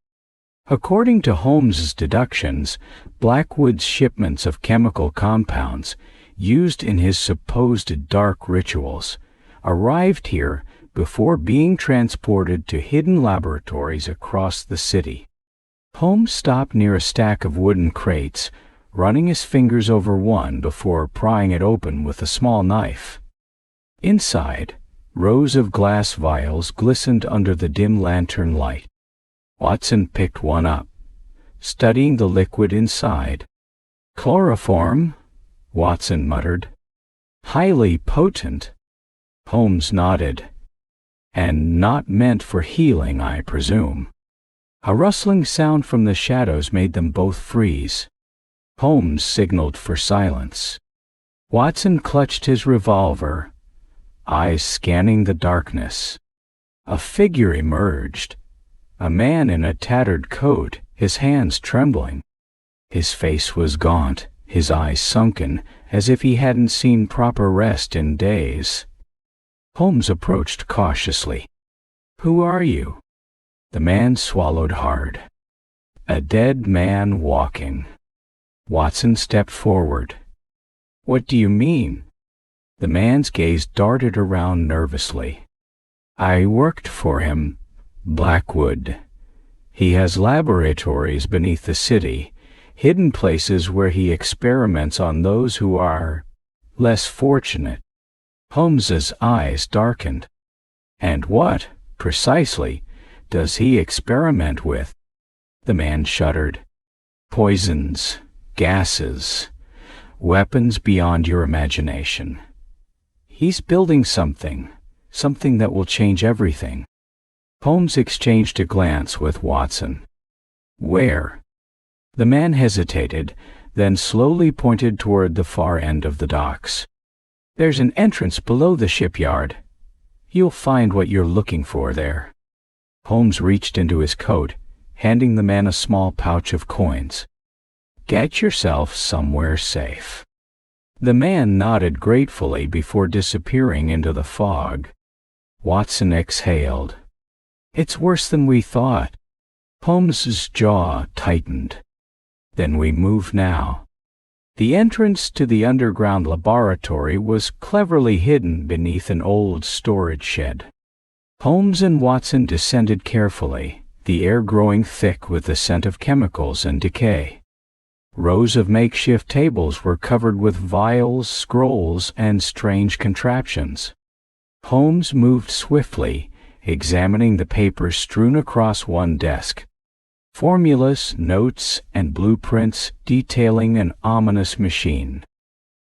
According to Holmes's deductions, Blackwood's shipments of chemical compounds, used in his supposed dark rituals, arrived here before being transported to hidden laboratories across the city. Holmes stopped near a stack of wooden crates, running his fingers over one before prying it open with a small knife. Inside, rows of glass vials glistened under the dim lantern light. Watson picked one up, studying the liquid inside. "Chloroform," Watson muttered. "Highly potent." Holmes nodded. "And not meant for healing, I presume." A rustling sound from the shadows made them both freeze. Holmes signaled for silence. Watson clutched his revolver, eyes scanning the darkness. A figure emerged, a man in a tattered coat, his hands trembling. His face was gaunt, his eyes sunken, as if he hadn't seen proper rest in days. Holmes approached cautiously. "Who are you?" The man swallowed hard. "A dead man walking." Watson stepped forward. "What do you mean?" The man's gaze darted around nervously. "I worked for him, Blackwood. He has laboratories beneath the city, hidden places where he experiments on those who are less fortunate." Holmes's eyes darkened. "And what, precisely, does he experiment with?" The man shuddered. "Poisons, gases, weapons beyond your imagination. He's building something that will change everything." Holmes exchanged a glance with Watson. "Where?" The man hesitated, then slowly pointed toward the far end of the docks. "There's an entrance below the shipyard. You'll find what you're looking for there." Holmes reached into his coat, handing the man a small pouch of coins. "Get yourself somewhere safe." The man nodded gratefully before disappearing into the fog. Watson exhaled. "It's worse than we thought." Holmes's jaw tightened. "Then we move now." The entrance to the underground laboratory was cleverly hidden beneath an old storage shed. Holmes and Watson descended carefully, the air growing thick with the scent of chemicals and decay. Rows of makeshift tables were covered with vials, scrolls, and strange contraptions. Holmes moved swiftly, examining the papers strewn across one desk. Formulas, notes, and blueprints detailing an ominous machine.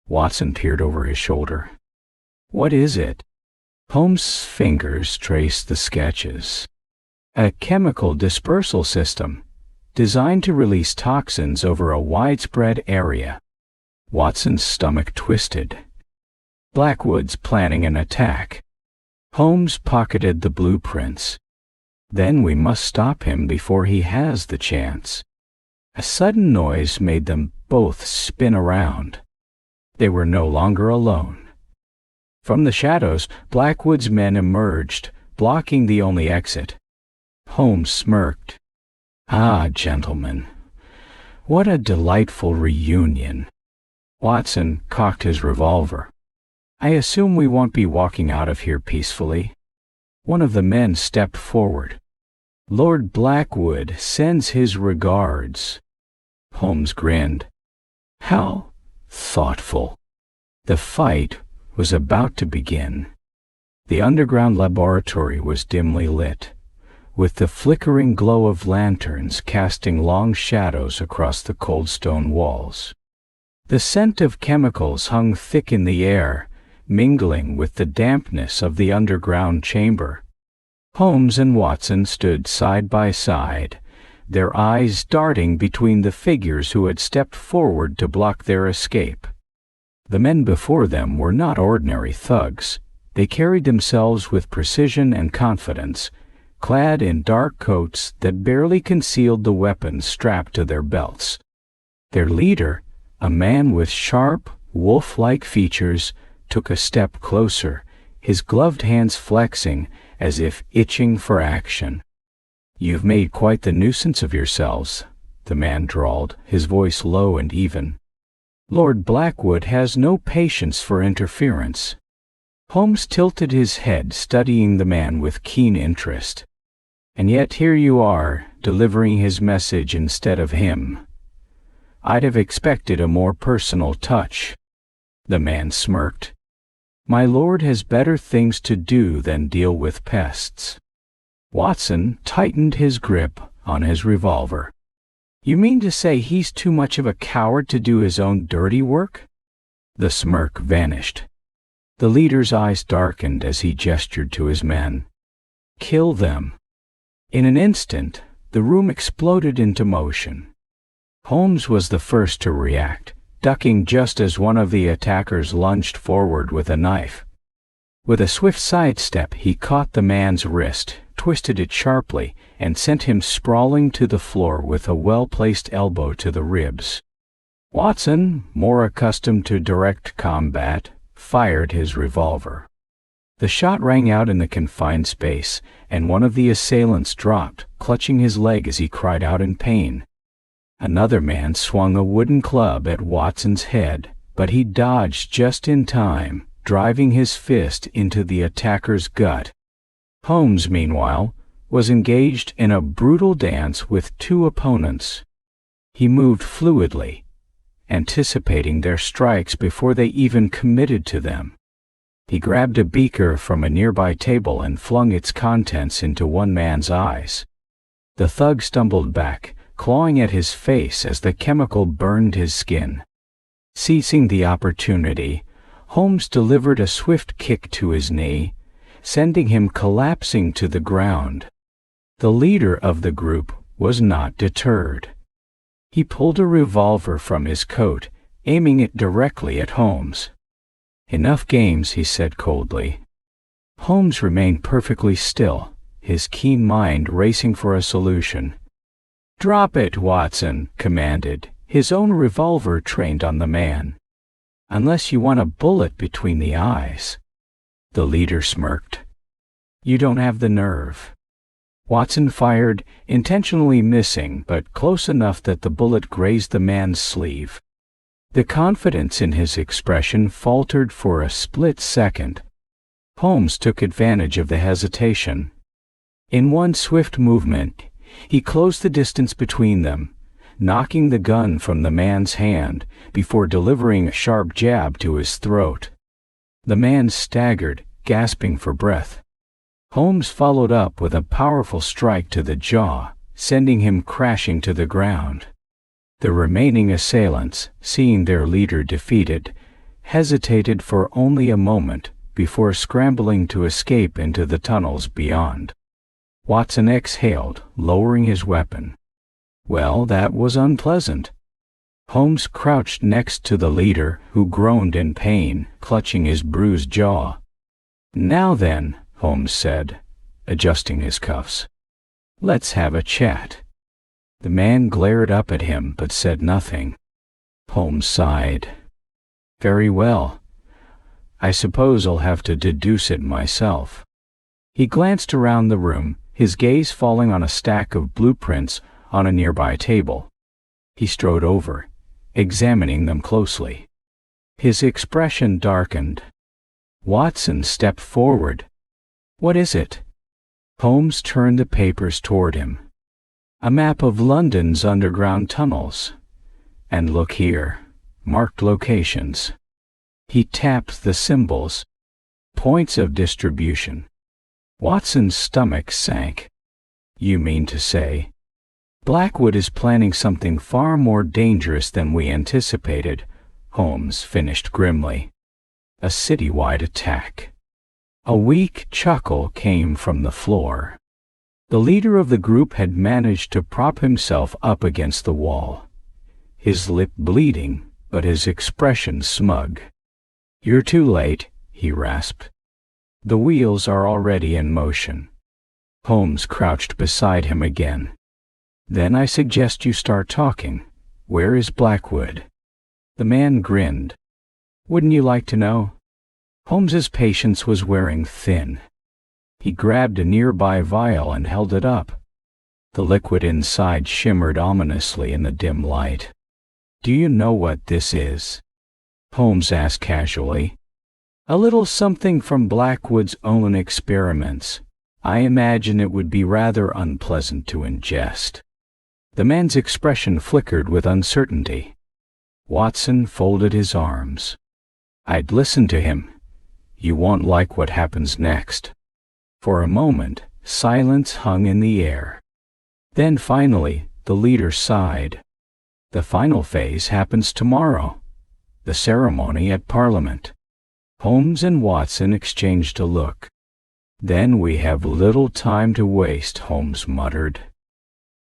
Watson peered over his shoulder. "What is it?" Holmes' fingers traced the sketches. "A chemical dispersal system, designed to release toxins over a widespread area." Watson's stomach twisted. "Blackwood's planning an attack." Holmes pocketed the blueprints. "Then we must stop him before he has the chance." A sudden noise made them both spin around. They were no longer alone. From the shadows, Blackwood's men emerged, blocking the only exit. Holmes smirked. "Ah, gentlemen, what a delightful reunion." Watson cocked his revolver. "I assume we won't be walking out of here peacefully." One of the men stepped forward. "Lord Blackwood sends his regards." Holmes grinned. How thoughtful. The fight was about to begin. The underground laboratory was dimly lit, with the flickering glow of lanterns casting long shadows across the cold stone walls. The scent of chemicals hung thick in the air, mingling with the dampness of the underground chamber. Holmes and Watson stood side by side, their eyes darting between the figures who had stepped forward to block their escape. The men before them were not ordinary thugs. They carried themselves with precision and confidence, clad in dark coats that barely concealed the weapons strapped to their belts. Their leader, a man with sharp, wolf-like features, took a step closer, his gloved hands flexing as if itching for action. "You've made quite the nuisance of yourselves," the man drawled, his voice low and even. "Lord Blackwood has no patience for interference." Holmes tilted his head, studying the man with keen interest. "And yet here you are, delivering his message instead of him. I'd have expected a more personal touch." The man smirked. "My lord has better things to do than deal with pests." Watson tightened his grip on his revolver. "You mean to say he's too much of a coward to do his own dirty work?" The smirk vanished. The leader's eyes darkened as he gestured to his men. "Kill them." In an instant, the room exploded into motion. Holmes was the first to react, ducking just as one of the attackers lunged forward with a knife. With a swift sidestep, he caught the man's wrist, twisted it sharply, and sent him sprawling to the floor with a well-placed elbow to the ribs. Watson, more accustomed to direct combat, fired his revolver. The shot rang out in the confined space, and one of the assailants dropped, clutching his leg as he cried out in pain. Another man swung a wooden club at Watson's head, but he dodged just in time, driving his fist into the attacker's gut. Holmes, meanwhile, was engaged in a brutal dance with two opponents. He moved fluidly, anticipating their strikes before they even committed to them. He grabbed a beaker from a nearby table and flung its contents into one man's eyes. The thug stumbled back, clawing at his face as the chemical burned his skin. Seizing the opportunity, Holmes delivered a swift kick to his knee, sending him collapsing to the ground. The leader of the group was not deterred. He pulled a revolver from his coat, aiming it directly at Holmes. "Enough games," he said coldly. Holmes remained perfectly still, his keen mind racing for a solution. "Drop it," Watson commanded, his own revolver trained on the man. "Unless you want a bullet between the eyes." The leader smirked. "You don't have the nerve." Watson fired, intentionally missing, but close enough that the bullet grazed the man's sleeve. The confidence in his expression faltered for a split second. Holmes took advantage of the hesitation. In one swift movement, he closed the distance between them, knocking the gun from the man's hand before delivering a sharp jab to his throat. The man staggered, gasping for breath. Holmes followed up with a powerful strike to the jaw, sending him crashing to the ground. The remaining assailants, seeing their leader defeated, hesitated for only a moment before scrambling to escape into the tunnels beyond. Watson exhaled, lowering his weapon. Well, that was unpleasant. Holmes crouched next to the leader, who groaned in pain, clutching his bruised jaw. "Now then," Holmes said, adjusting his cuffs. "Let's have a chat." The man glared up at him but said nothing. Holmes sighed. "Very well. I suppose I'll have to deduce it myself." He glanced around the room, his gaze falling on a stack of blueprints on a nearby table. He strode over, examining them closely. His expression darkened. Watson stepped forward. "What is it?" Holmes turned the papers toward him. "A map of London's underground tunnels. And look here, marked locations." He tapped the symbols. "Points of distribution." Watson's stomach sank. "You mean to say Blackwood is planning something far more dangerous than we anticipated," Holmes finished grimly. "A citywide attack." A weak chuckle came from the floor. The leader of the group had managed to prop himself up against the wall, his lip bleeding, but his expression smug. "You're too late," he rasped. "The wheels are already in motion." Holmes crouched beside him again. "Then I suggest you start talking. Where is Blackwood?" The man grinned. "Wouldn't you like to know?" Holmes's patience was wearing thin. He grabbed a nearby vial and held it up. The liquid inside shimmered ominously in the dim light. "Do you know what this is?" Holmes asked casually. "A little something from Blackwood's own experiments. I imagine it would be rather unpleasant to ingest." The man's expression flickered with uncertainty. Watson folded his arms. "I'd listen to him. You won't like what happens next." For a moment, silence hung in the air. Then finally, the leader sighed. "The final phase happens tomorrow. The ceremony at Parliament." Holmes and Watson exchanged a look. "Then we have little time to waste," Holmes muttered.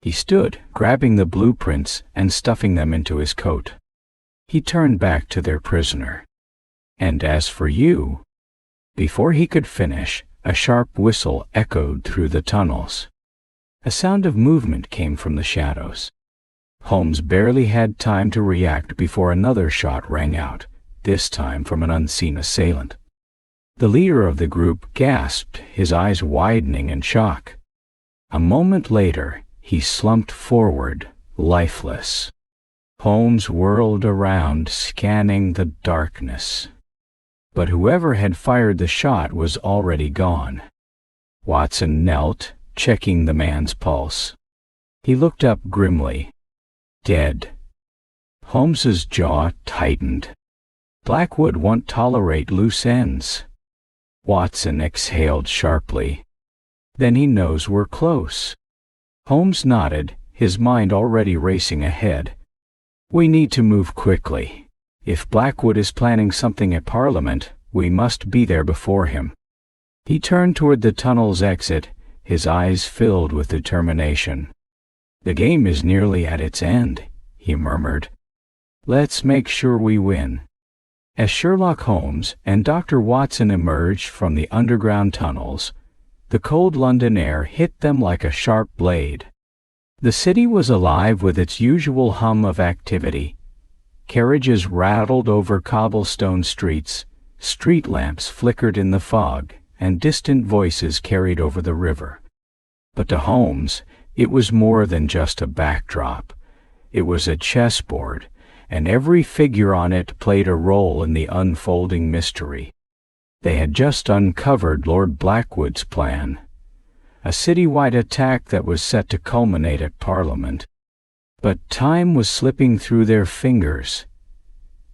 He stood, grabbing the blueprints and stuffing them into his coat. He turned back to their prisoner. "And as for you, Before he could finish, a sharp whistle echoed through the tunnels. A sound of movement came from the shadows. Holmes barely had time to react before another shot rang out, this time from an unseen assailant. The leader of the group gasped, his eyes widening in shock. A moment later, he slumped forward, lifeless. Holmes whirled around, scanning the darkness. But whoever had fired the shot was already gone. Watson knelt, checking the man's pulse. He looked up grimly. Dead. Holmes's jaw tightened. Blackwood won't tolerate loose ends. Watson exhaled sharply. Then he knows we're close. Holmes nodded, his mind already racing ahead. We need to move quickly. If Blackwood is planning something at Parliament, we must be there before him. He turned toward the tunnel's exit, his eyes filled with determination. The game is nearly at its end, he murmured. Let's make sure we win. As Sherlock Holmes and Dr. Watson emerged from the underground tunnels, the cold London air hit them like a sharp blade. The city was alive with its usual hum of activity. Carriages rattled over cobblestone streets, street lamps flickered in the fog, and distant voices carried over the river. But to Holmes, it was more than just a backdrop. It was a chessboard, and every figure on it played a role in the unfolding mystery. They had just uncovered Lord Blackwood's plan, a citywide attack that was set to culminate at Parliament. But time was slipping through their fingers,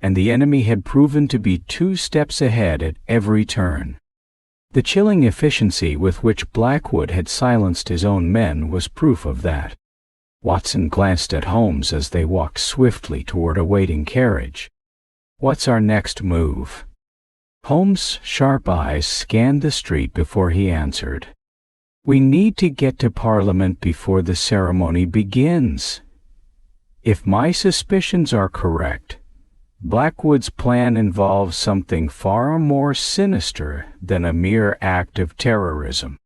and the enemy had proven to be 2 steps ahead at every turn. The chilling efficiency with which Blackwood had silenced his own men was proof of that. Watson glanced at Holmes as they walked swiftly toward a waiting carriage. What's our next move? Holmes' sharp eyes scanned the street before he answered. We need to get to Parliament before the ceremony begins. If my suspicions are correct, Blackwood's plan involves something far more sinister than a mere act of terrorism.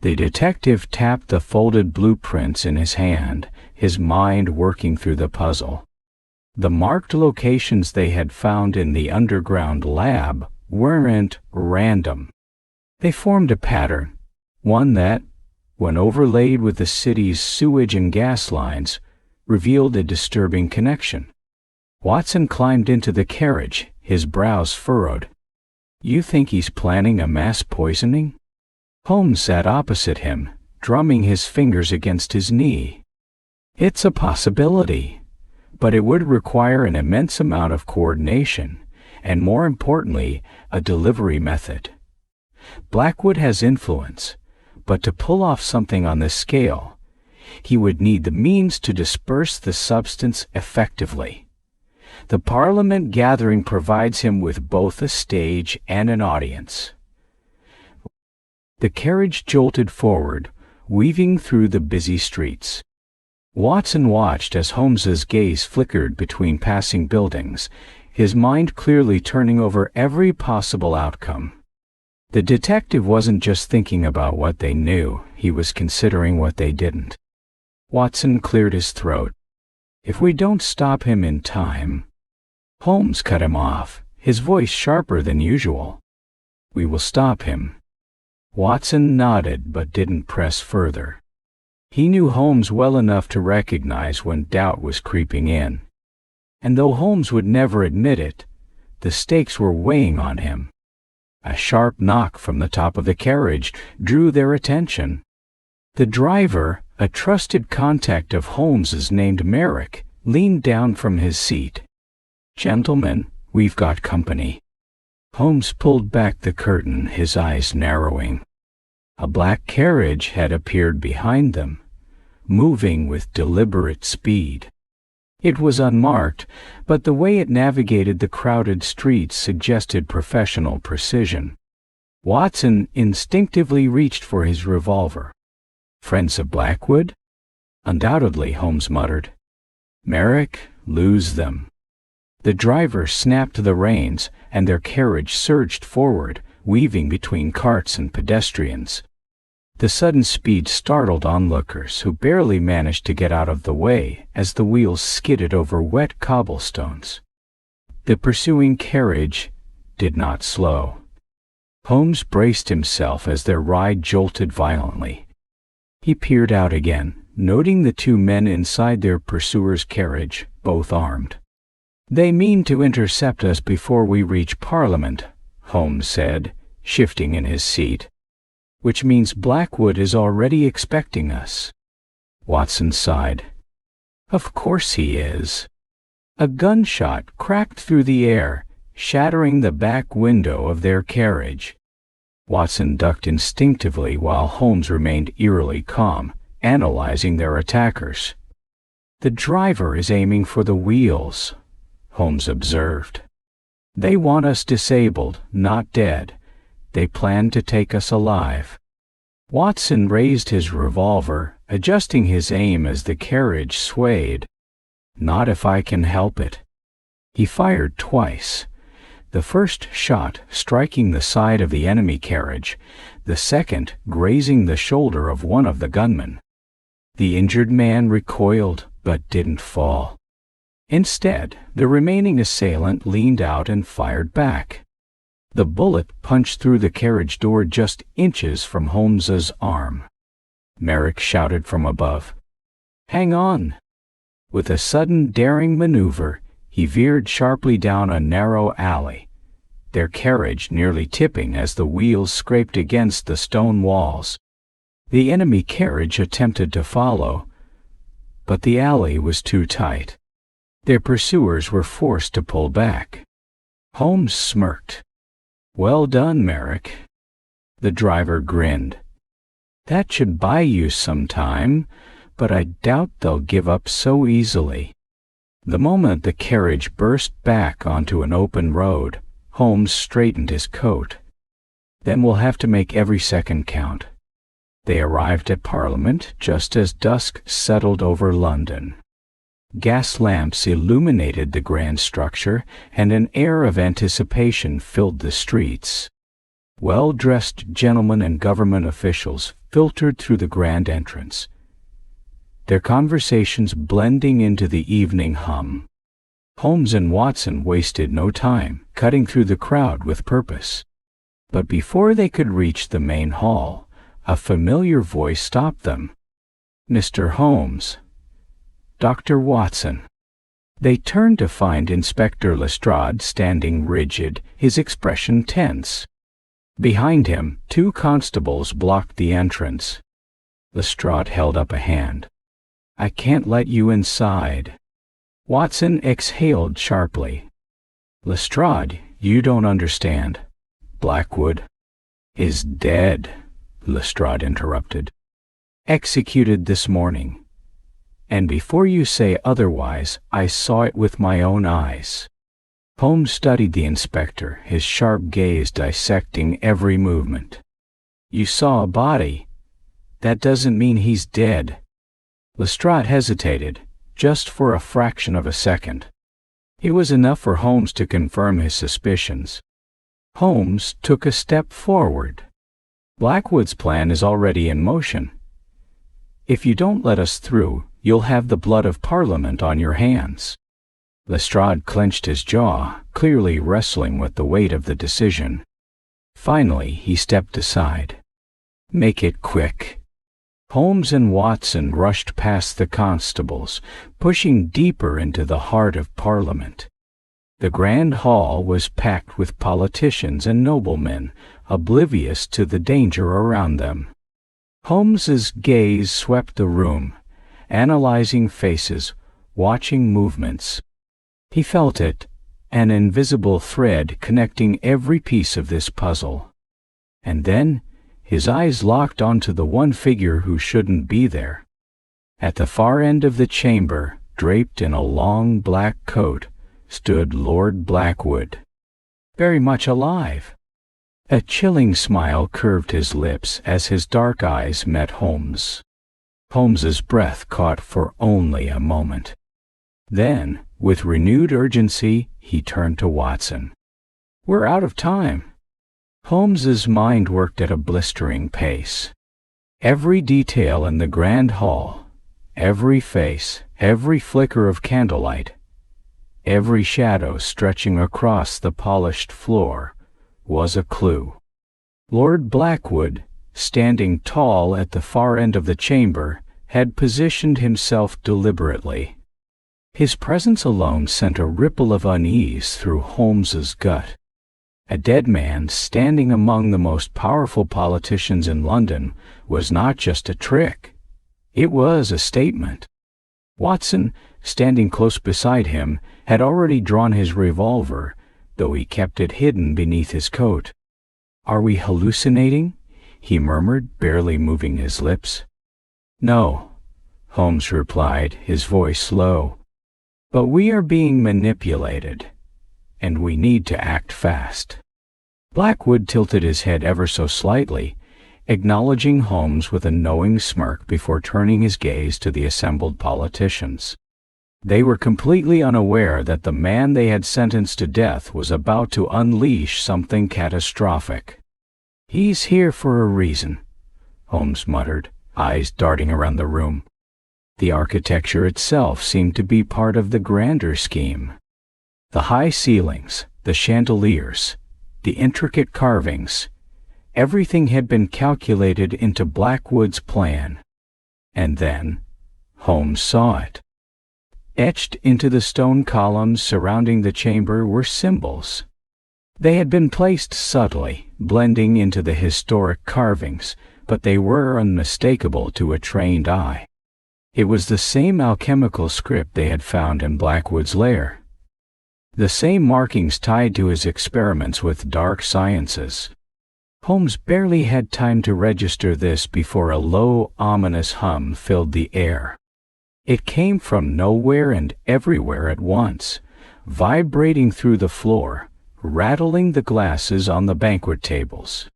The detective tapped the folded blueprints in his hand, his mind working through the puzzle. The marked locations they had found in the underground lab weren't random. They formed a pattern, one that, when overlaid with the city's sewage and gas lines, revealed a disturbing connection. Watson climbed into the carriage, his brows furrowed. You think he's planning a mass poisoning? Holmes sat opposite him, drumming his fingers against his knee. It's a possibility, but it would require an immense amount of coordination, and more importantly, a delivery method. Blackwood has influence, but to pull off something on this scale, he would need the means to disperse the substance effectively. The Parliament gathering provides him with both a stage and an audience. The carriage jolted forward, weaving through the busy streets. Watson watched as Holmes's gaze flickered between passing buildings, his mind clearly turning over every possible outcome. The detective wasn't just thinking about what they knew, he was considering what they didn't. Watson cleared his throat. If we don't stop him in time... Holmes cut him off, his voice sharper than usual. We will stop him. Watson nodded but didn't press further. He knew Holmes well enough to recognize when doubt was creeping in. And though Holmes would never admit it, the stakes were weighing on him. A sharp knock from the top of the carriage drew their attention. The driver, a trusted contact of Holmes's named Merrick, leaned down from his seat. Gentlemen, we've got company. Holmes pulled back the curtain, his eyes narrowing. A black carriage had appeared behind them, moving with deliberate speed. It was unmarked, but the way it navigated the crowded streets suggested professional precision. Watson instinctively reached for his revolver. Friends of Blackwood? Undoubtedly, Holmes muttered. Merrick, lose them. The driver snapped the reins, and their carriage surged forward, weaving between carts and pedestrians. The sudden speed startled onlookers, who barely managed to get out of the way as the wheels skidded over wet cobblestones. The pursuing carriage did not slow. Holmes braced himself as their ride jolted violently. He peered out again, noting the two men inside their pursuer's carriage, both armed. "They mean to intercept us before we reach Parliament," Holmes said, shifting in his seat. "Which means Blackwood is already expecting us." Watson sighed. "Of course he is." A gunshot cracked through the air, shattering the back window of their carriage. Watson ducked instinctively while Holmes remained eerily calm, analyzing their attackers. "The driver is aiming for the wheels," Holmes observed. "They want us disabled, not dead. They plan to take us alive." Watson raised his revolver, adjusting his aim as the carriage swayed. "Not if I can help it." He fired twice, the first shot striking the side of the enemy carriage, the second grazing the shoulder of one of the gunmen. The injured man recoiled but didn't fall. Instead, the remaining assailant leaned out and fired back. The bullet punched through the carriage door just inches from Holmes's arm. Merrick shouted from above, "Hang on!" With a sudden daring maneuver, he veered sharply down a narrow alley, their carriage nearly tipping as the wheels scraped against the stone walls. The enemy carriage attempted to follow, but the alley was too tight. Their pursuers were forced to pull back. Holmes smirked. "Well done, Merrick." The driver grinned. "That should buy you some time, but I doubt they'll give up so easily." The moment the carriage burst back onto an open road, Holmes straightened his coat. "Then we'll have to make every second count." They arrived at Parliament just as dusk settled over London. Gas lamps illuminated the grand structure, and an air of anticipation filled the streets. Well-dressed gentlemen and government officials filtered through the grand entrance, their conversations blending into the evening hum. Holmes and Watson wasted no time, cutting through the crowd with purpose. But before they could reach the main hall, a familiar voice stopped them. "Mr. Holmes." "Dr. Watson." They turned to find Inspector Lestrade standing rigid, his expression tense. Behind him, two constables blocked the entrance. Lestrade held up a hand. "I can't let you inside." Watson exhaled sharply. "Lestrade, you don't understand. Blackwood is dead," Lestrade interrupted. "Executed this morning. And before you say otherwise, I saw it with my own eyes." Holmes studied the inspector, his sharp gaze dissecting every movement. "You saw a body. That doesn't mean he's dead." Lestrade hesitated, just for a fraction of a second. It was enough for Holmes to confirm his suspicions. Holmes took a step forward. "Blackwood's plan is already in motion. If you don't let us through, you'll have the blood of Parliament on your hands." Lestrade clenched his jaw, clearly wrestling with the weight of the decision. Finally, he stepped aside. "Make it quick." Holmes and Watson rushed past the constables, pushing deeper into the heart of Parliament. The grand hall was packed with politicians and noblemen, oblivious to the danger around them. Holmes's gaze swept the room, analyzing faces, watching movements. He felt it, an invisible thread connecting every piece of this puzzle. And then his eyes locked onto the one figure who shouldn't be there. At the far end of the chamber, draped in a long black coat, stood Lord Blackwood, very much alive. A chilling smile curved his lips as his dark eyes met Holmes'. Holmes's breath caught for only a moment. Then, with renewed urgency, he turned to Watson. "We're out of time." Holmes's mind worked at a blistering pace. Every detail in the grand hall, every face, every flicker of candlelight, every shadow stretching across the polished floor, was a clue. Lord Blackwood, standing tall at the far end of the chamber, had positioned himself deliberately. His presence alone sent a ripple of unease through Holmes's gut. A dead man standing among the most powerful politicians in London was not just a trick. It was a statement. Watson, standing close beside him, had already drawn his revolver, though he kept it hidden beneath his coat. "Are we hallucinating?" he murmured, barely moving his lips. "No," Holmes replied, his voice low. "But we are being manipulated, and we need to act fast." Blackwood tilted his head ever so slightly, acknowledging Holmes with a knowing smirk before turning his gaze to the assembled politicians. They were completely unaware that the man they had sentenced to death was about to unleash something catastrophic. "He's here for a reason," Holmes muttered, eyes darting around the room. The architecture itself seemed to be part of the grander scheme. The high ceilings, the chandeliers, the intricate carvings, everything had been calculated into Blackwood's plan. And then Holmes saw it. Etched into the stone columns surrounding the chamber were symbols. They had been placed subtly, blending into the historic carvings, but they were unmistakable to a trained eye. It was the same alchemical script they had found in Blackwood's lair. The same markings tied to his experiments with dark sciences. Holmes barely had time to register this before a low, ominous hum filled the air. It came from nowhere and everywhere at once, vibrating through the floor, rattling the glasses on the banquet tables.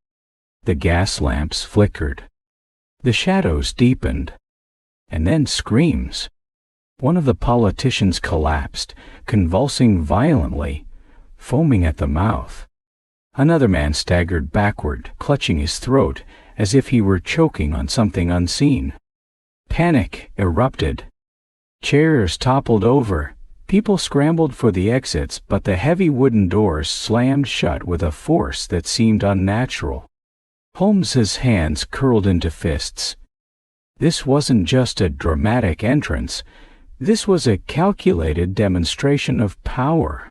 The gas lamps flickered. The shadows deepened. And then screams. One of the politicians collapsed, convulsing violently, foaming at the mouth. Another man staggered backward, clutching his throat, as if he were choking on something unseen. Panic erupted. Chairs toppled over. People scrambled for the exits, but the heavy wooden doors slammed shut with a force that seemed unnatural. Holmes's hands curled into fists. This wasn't just a dramatic entrance. This was a calculated demonstration of power.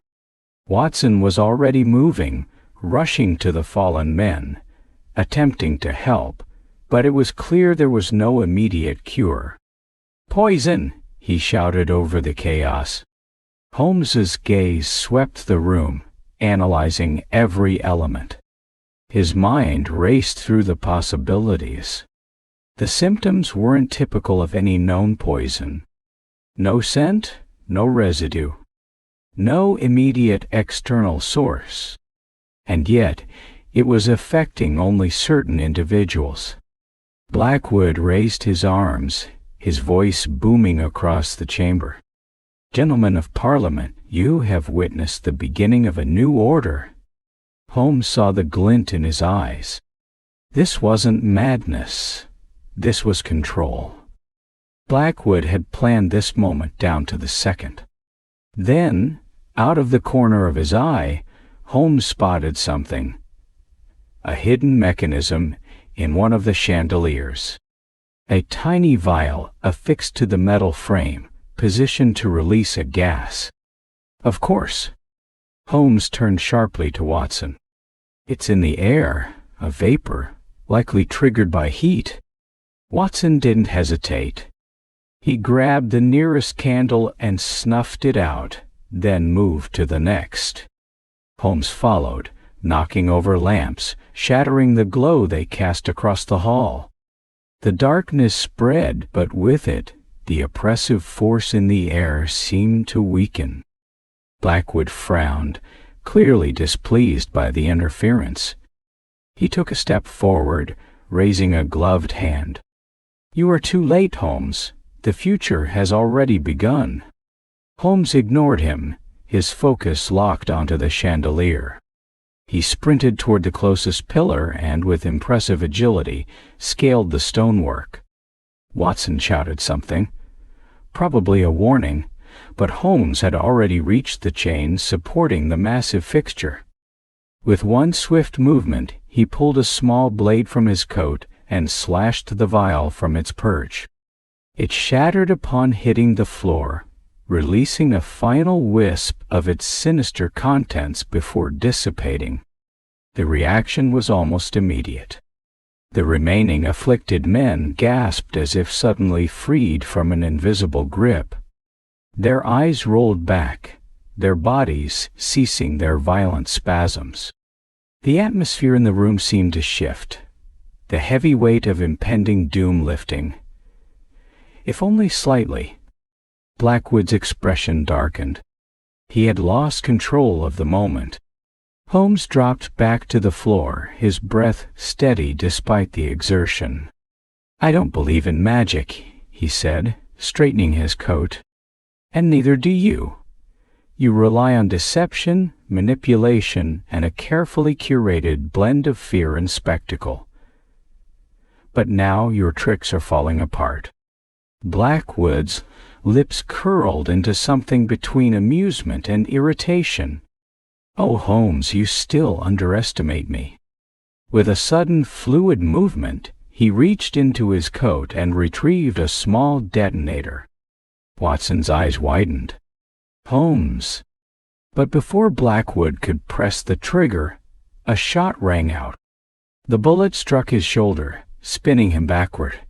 Watson was already moving, rushing to the fallen men, attempting to help, but it was clear there was no immediate cure. "Poison!" he shouted over the chaos. Holmes's gaze swept the room, analyzing every element. His mind raced through the possibilities. The symptoms weren't typical of any known poison. No scent, no residue, no immediate external source. And yet, it was affecting only certain individuals. Blackwood raised his arms, his voice booming across the chamber. "Gentlemen of Parliament, you have witnessed the beginning of a new order." Holmes saw the glint in his eyes. This wasn't madness. This was control. Blackwood had planned this moment down to the second. Then, out of the corner of his eye, Holmes spotted something. A hidden mechanism in one of the chandeliers. A tiny vial affixed to the metal frame, positioned to release a gas. Of course. Holmes turned sharply to Watson. "It's in the air, a vapor, likely triggered by heat." Watson didn't hesitate. He grabbed the nearest candle and snuffed it out, then moved to the next. Holmes followed, knocking over lamps, shattering the glow they cast across the hall. The darkness spread, but with it, the oppressive force in the air seemed to weaken. Blackwood frowned, clearly displeased by the interference. He took a step forward, raising a gloved hand. "You are too late, Holmes. The future has already begun." Holmes ignored him, his focus locked onto the chandelier. He sprinted toward the closest pillar and, with impressive agility, scaled the stonework. Watson shouted something, probably a warning, but Holmes had already reached the chains supporting the massive fixture. With one swift movement, he pulled a small blade from his coat and slashed the vial from its perch. It shattered upon hitting the floor, releasing a final wisp of its sinister contents before dissipating. The reaction was almost immediate. The remaining afflicted men gasped as if suddenly freed from an invisible grip. Their eyes rolled back, their bodies ceasing their violent spasms. The atmosphere in the room seemed to shift, the heavy weight of impending doom lifting. If only slightly. Blackwood's expression darkened. He had lost control of the moment. Holmes dropped back to the floor, his breath steady despite the exertion. "I don't believe in magic," he said, straightening his coat. "And neither do you. You rely on deception, manipulation, and a carefully curated blend of fear and spectacle. But now your tricks are falling apart." Blackwood's lips curled into something between amusement and irritation. "Oh, Holmes, you still underestimate me." With a sudden fluid movement, he reached into his coat and retrieved a small detonator. Watson's eyes widened. "Holmes." But before Blackwood could press the trigger, a shot rang out. The bullet struck his shoulder, spinning him backward.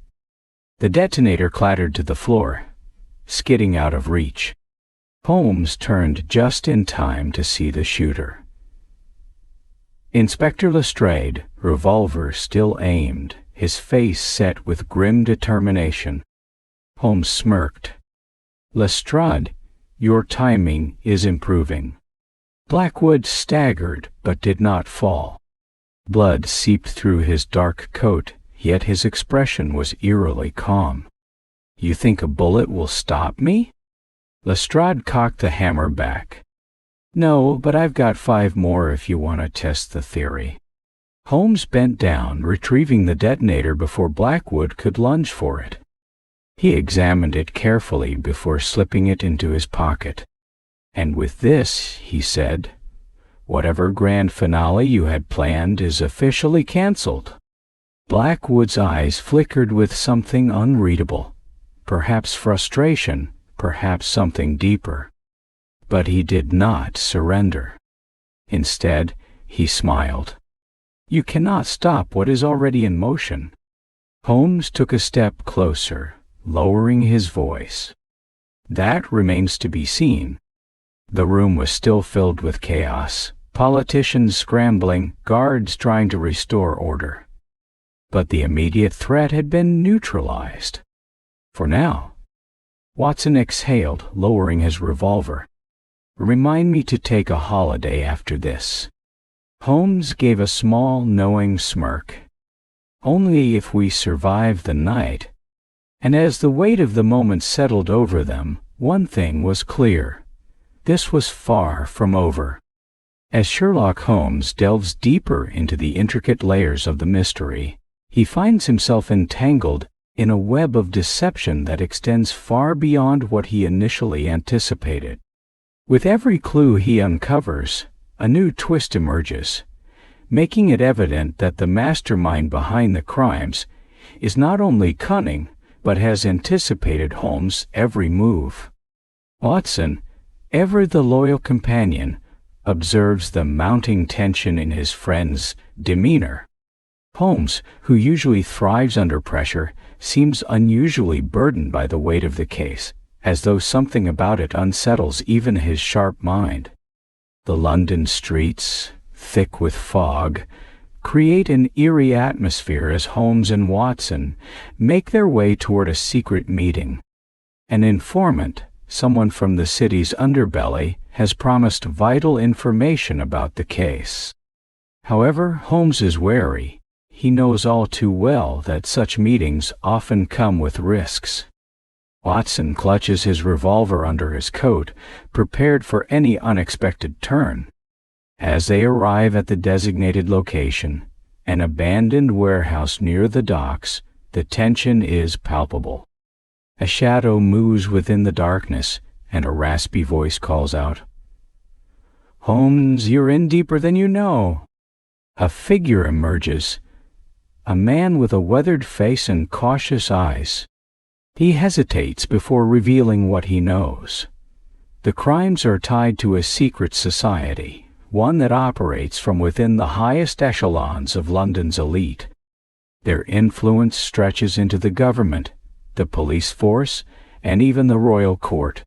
The detonator clattered to the floor, skidding out of reach. Holmes turned just in time to see the shooter. Inspector Lestrade, revolver still aimed, his face set with grim determination. Holmes smirked. "Lestrade, your timing is improving." Blackwood staggered but did not fall. Blood seeped through his dark coat, yet his expression was eerily calm. "You think a bullet will stop me?" Lestrade cocked the hammer back. "No, but I've got 5 more if you want to test the theory." Holmes bent down, retrieving the detonator before Blackwood could lunge for it. He examined it carefully before slipping it into his pocket. "And with this," he said, "whatever grand finale you had planned is officially cancelled." Blackwood's eyes flickered with something unreadable, perhaps frustration, perhaps something deeper. But he did not surrender. Instead, he smiled. "You cannot stop what is already in motion." Holmes took a step closer, lowering his voice. "That remains to be seen." The room was still filled with chaos, politicians scrambling, guards trying to restore order. But the immediate threat had been neutralized. For now. Watson exhaled, lowering his revolver. "Remind me to take a holiday after this." Holmes gave a small, knowing smirk. "Only if we survive the night." And as the weight of the moment settled over them, one thing was clear. This was far from over. As Sherlock Holmes delves deeper into the intricate layers of the mystery, he finds himself entangled in a web of deception that extends far beyond what he initially anticipated. With every clue he uncovers, a new twist emerges, making it evident that the mastermind behind the crimes is not only cunning, but has anticipated Holmes' every move. Watson, ever the loyal companion, observes the mounting tension in his friend's demeanor. Holmes, who usually thrives under pressure, seems unusually burdened by the weight of the case, as though something about it unsettles even his sharp mind. The London streets, thick with fog, create an eerie atmosphere as Holmes and Watson make their way toward a secret meeting. An informant, someone from the city's underbelly, has promised vital information about the case. However, Holmes is wary. He knows all too well that such meetings often come with risks. Watson clutches his revolver under his coat, prepared for any unexpected turn. As they arrive at the designated location, an abandoned warehouse near the docks, the tension is palpable. A shadow moves within the darkness, and a raspy voice calls out, "Holmes, you're in deeper than you know." A figure emerges, a man with a weathered face and cautious eyes. He hesitates before revealing what he knows. The crimes are tied to a secret society, one that operates from within the highest echelons of London's elite. Their influence stretches into the government, the police force, and even the royal court.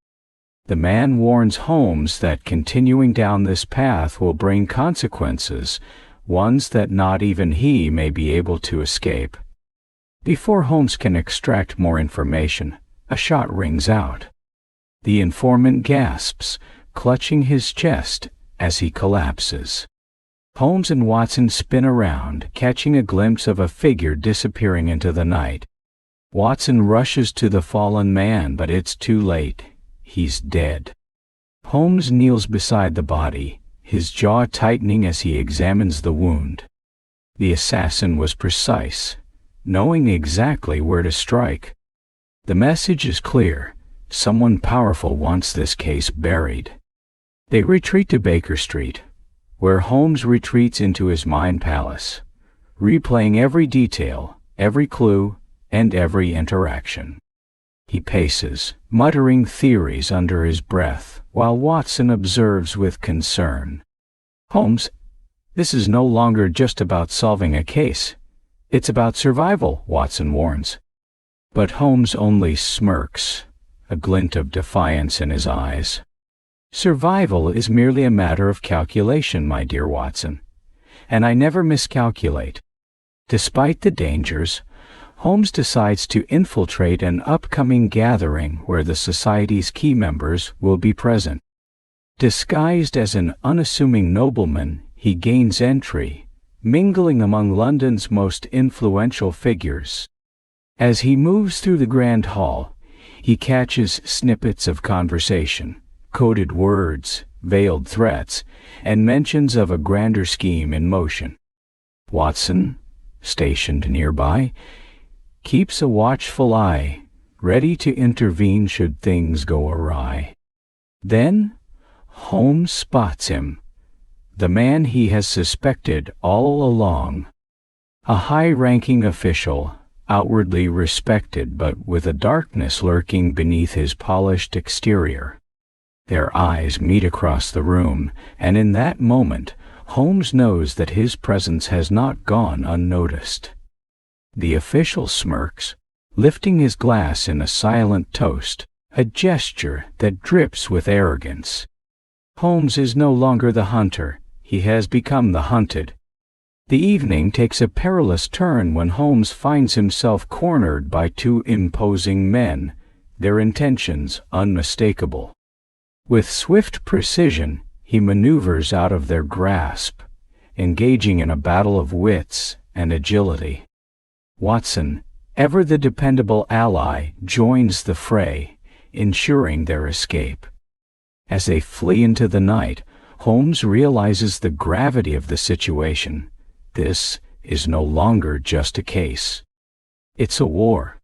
The man warns Holmes that continuing down this path will bring consequences, ones that not even he may be able to escape. Before Holmes can extract more information, a shot rings out. The informant gasps, clutching his chest as he collapses. Holmes and Watson spin around, catching a glimpse of a figure disappearing into the night. Watson rushes to the fallen man, but it's too late. He's dead. Holmes kneels beside the body, his jaw tightening as he examines the wound. The assassin was precise, knowing exactly where to strike. The message is clear. Someone powerful wants this case buried. They retreat to Baker Street, where Holmes retreats into his mind palace, replaying every detail, every clue, and every interaction. He paces, muttering theories under his breath, while Watson observes with concern. "Holmes, this is no longer just about solving a case. It's about survival," Watson warns. But Holmes only smirks, a glint of defiance in his eyes. "Survival is merely a matter of calculation, my dear Watson, and I never miscalculate." Despite the dangers, Holmes decides to infiltrate an upcoming gathering where the society's key members will be present. Disguised as an unassuming nobleman, he gains entry, mingling among London's most influential figures. As he moves through the grand hall, he catches snippets of conversation, coded words, veiled threats, and mentions of a grander scheme in motion. Watson, stationed nearby, keeps a watchful eye, ready to intervene should things go awry. Then Holmes spots him, the man he has suspected all along. A high-ranking official, outwardly respected but with a darkness lurking beneath his polished exterior. Their eyes meet across the room, and in that moment, Holmes knows that his presence has not gone unnoticed. The official smirks, lifting his glass in a silent toast, a gesture that drips with arrogance. Holmes is no longer the hunter, he has become the hunted. The evening takes a perilous turn when Holmes finds himself cornered by two imposing men, their intentions unmistakable. With swift precision, he maneuvers out of their grasp, engaging in a battle of wits and agility. Watson, ever the dependable ally, joins the fray, ensuring their escape. As they flee into the night, Holmes realizes the gravity of the situation. This is no longer just a case. It's a war,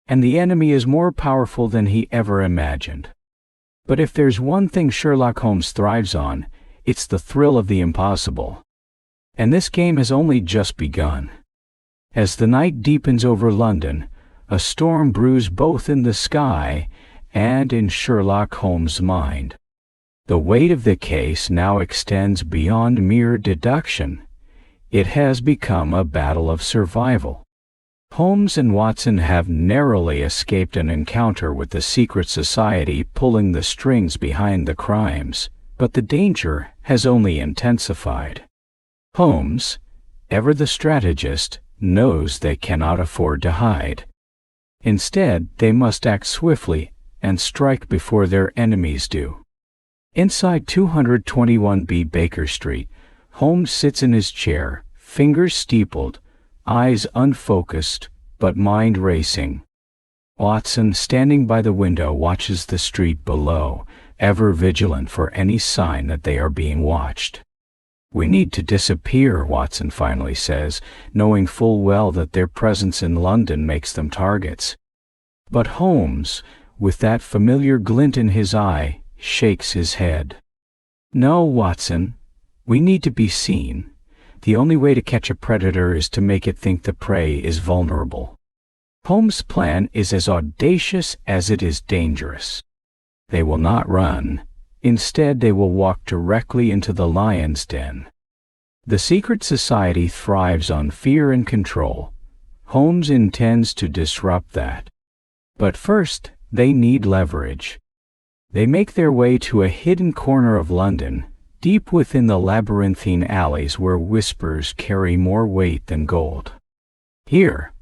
and the enemy is more powerful than he ever imagined. But if there's one thing Sherlock Holmes thrives on, it's the thrill of the impossible. And this game has only just begun. As the night deepens over London, a storm brews both in the sky and in Sherlock Holmes' mind. The weight of the case now extends beyond mere deduction. It has become a battle of survival. Holmes and Watson have narrowly escaped an encounter with the secret society pulling the strings behind the crimes, but the danger has only intensified. Holmes, ever the strategist, knows they cannot afford to hide. Instead, they must act swiftly and strike before their enemies do. Inside 221B Baker Street, Holmes sits in his chair, fingers steepled, eyes unfocused, but mind racing. Watson, standing by the window, watches the street below, ever vigilant for any sign that they are being watched. "We need to disappear," Watson finally says, knowing full well that their presence in London makes them targets. But Holmes, with that familiar glint in his eye, shakes his head. "No, Watson, we need to be seen. The only way to catch a predator is to make it think the prey is vulnerable." Holmes' plan is as audacious as it is dangerous. They will not run. Instead, they will walk directly into the lion's den. The secret society thrives on fear and control. Holmes intends to disrupt that. But first, they need leverage. They make their way to a hidden corner of London, deep within the labyrinthine alleys where whispers carry more weight than gold. Here,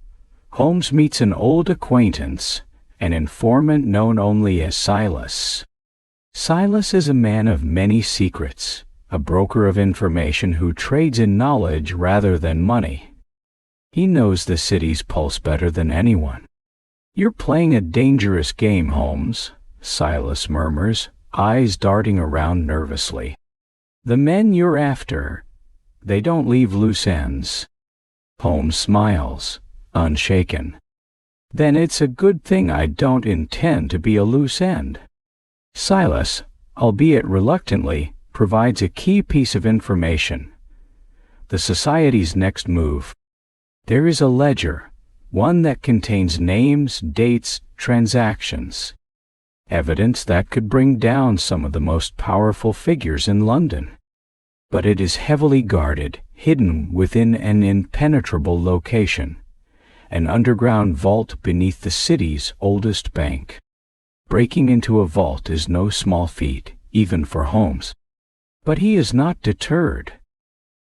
Holmes meets an old acquaintance, an informant known only as Silas. Silas is a man of many secrets, a broker of information who trades in knowledge rather than money. He knows the city's pulse better than anyone. "You're playing a dangerous game, Holmes," Silas murmurs, eyes darting around nervously. "The men you're after, they don't leave loose ends." Holmes smiles, unshaken. "Then it's a good thing I don't intend to be a loose end." Silas, albeit reluctantly, provides a key piece of information. The society's next move. There is a ledger, one that contains names, dates, transactions. Evidence that could bring down some of the most powerful figures in London. But it is heavily guarded, hidden within an impenetrable location, an underground vault beneath the city's oldest bank. Breaking into a vault is no small feat, even for Holmes. But he is not deterred.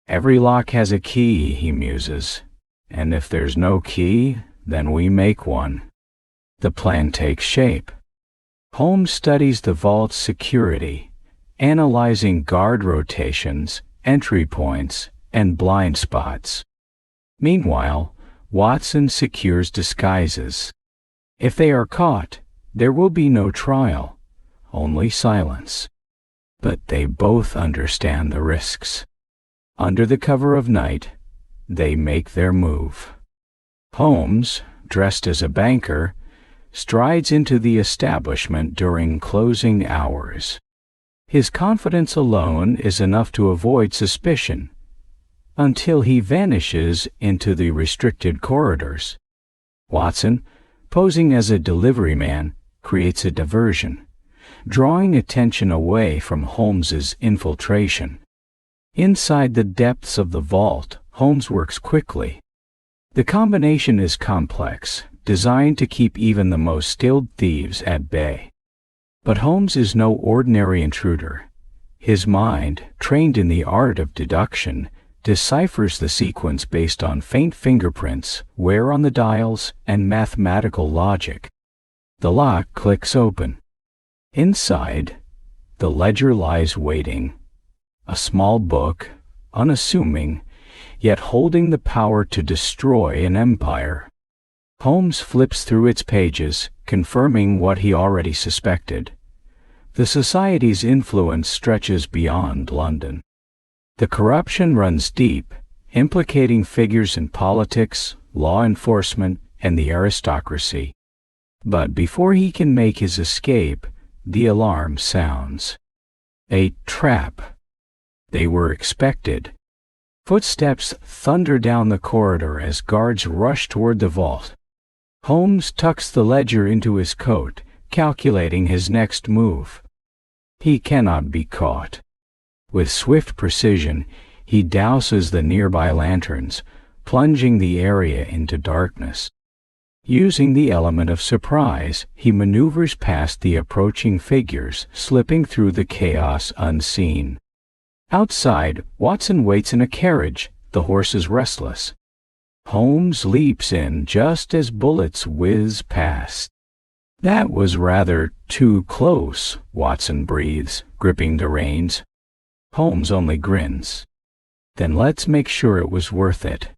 "Every lock has a key," he muses, "and if there's no key, then we make one." The plan takes shape. Holmes studies the vault's security, analyzing guard rotations, entry points, and blind spots. Meanwhile, Watson secures disguises. If they are caught, there will be no trial, only silence. But they both understand the risks. Under the cover of night, they make their move. Holmes, dressed as a banker, strides into the establishment during closing hours. His confidence alone is enough to avoid suspicion, until he vanishes into the restricted corridors. Watson, posing as a delivery man, creates a diversion, drawing attention away from Holmes's infiltration. Inside the depths of the vault, Holmes works quickly. The combination is complex, designed to keep even the most skilled thieves at bay. But Holmes is no ordinary intruder. His mind, trained in the art of deduction, deciphers the sequence based on faint fingerprints, wear on the dials, and mathematical logic. The lock clicks open. Inside, the ledger lies waiting. A small book, unassuming, yet holding the power to destroy an empire. Holmes flips through its pages, confirming what he already suspected. The society's influence stretches beyond London. The corruption runs deep, implicating figures in politics, law enforcement, and the aristocracy. But before he can make his escape, the alarm sounds. A trap. They were expected. Footsteps thunder down the corridor as guards rush toward the vault. Holmes tucks the ledger into his coat, calculating his next move. He cannot be caught. With swift precision, he douses the nearby lanterns, plunging the area into darkness. Using the element of surprise, he maneuvers past the approaching figures, slipping through the chaos unseen. Outside, Watson waits in a carriage, the horses restless. Holmes leaps in just as bullets whiz past. "That was rather too close," Watson breathes, gripping the reins. Holmes only grins. "Then let's make sure it was worth it."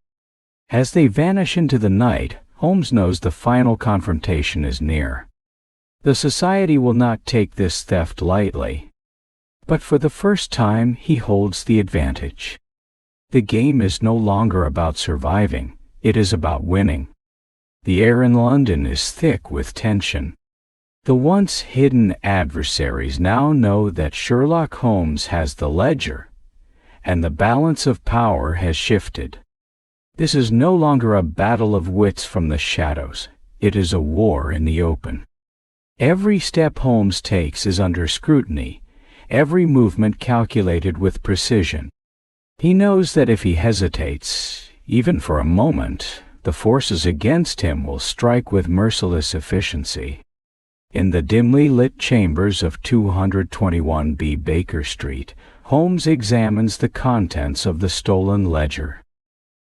As they vanish into the night, Holmes knows the final confrontation is near. The society will not take this theft lightly. But for the first time, he holds the advantage. The game is no longer about surviving, it is about winning. The air in London is thick with tension. The once hidden adversaries now know that Sherlock Holmes has the ledger, and the balance of power has shifted. This is no longer a battle of wits from the shadows, it is a war in the open. Every step Holmes takes is under scrutiny, every movement calculated with precision. He knows that if he hesitates, even for a moment, the forces against him will strike with merciless efficiency. In the dimly lit chambers of 221B Baker Street, Holmes examines the contents of the stolen ledger.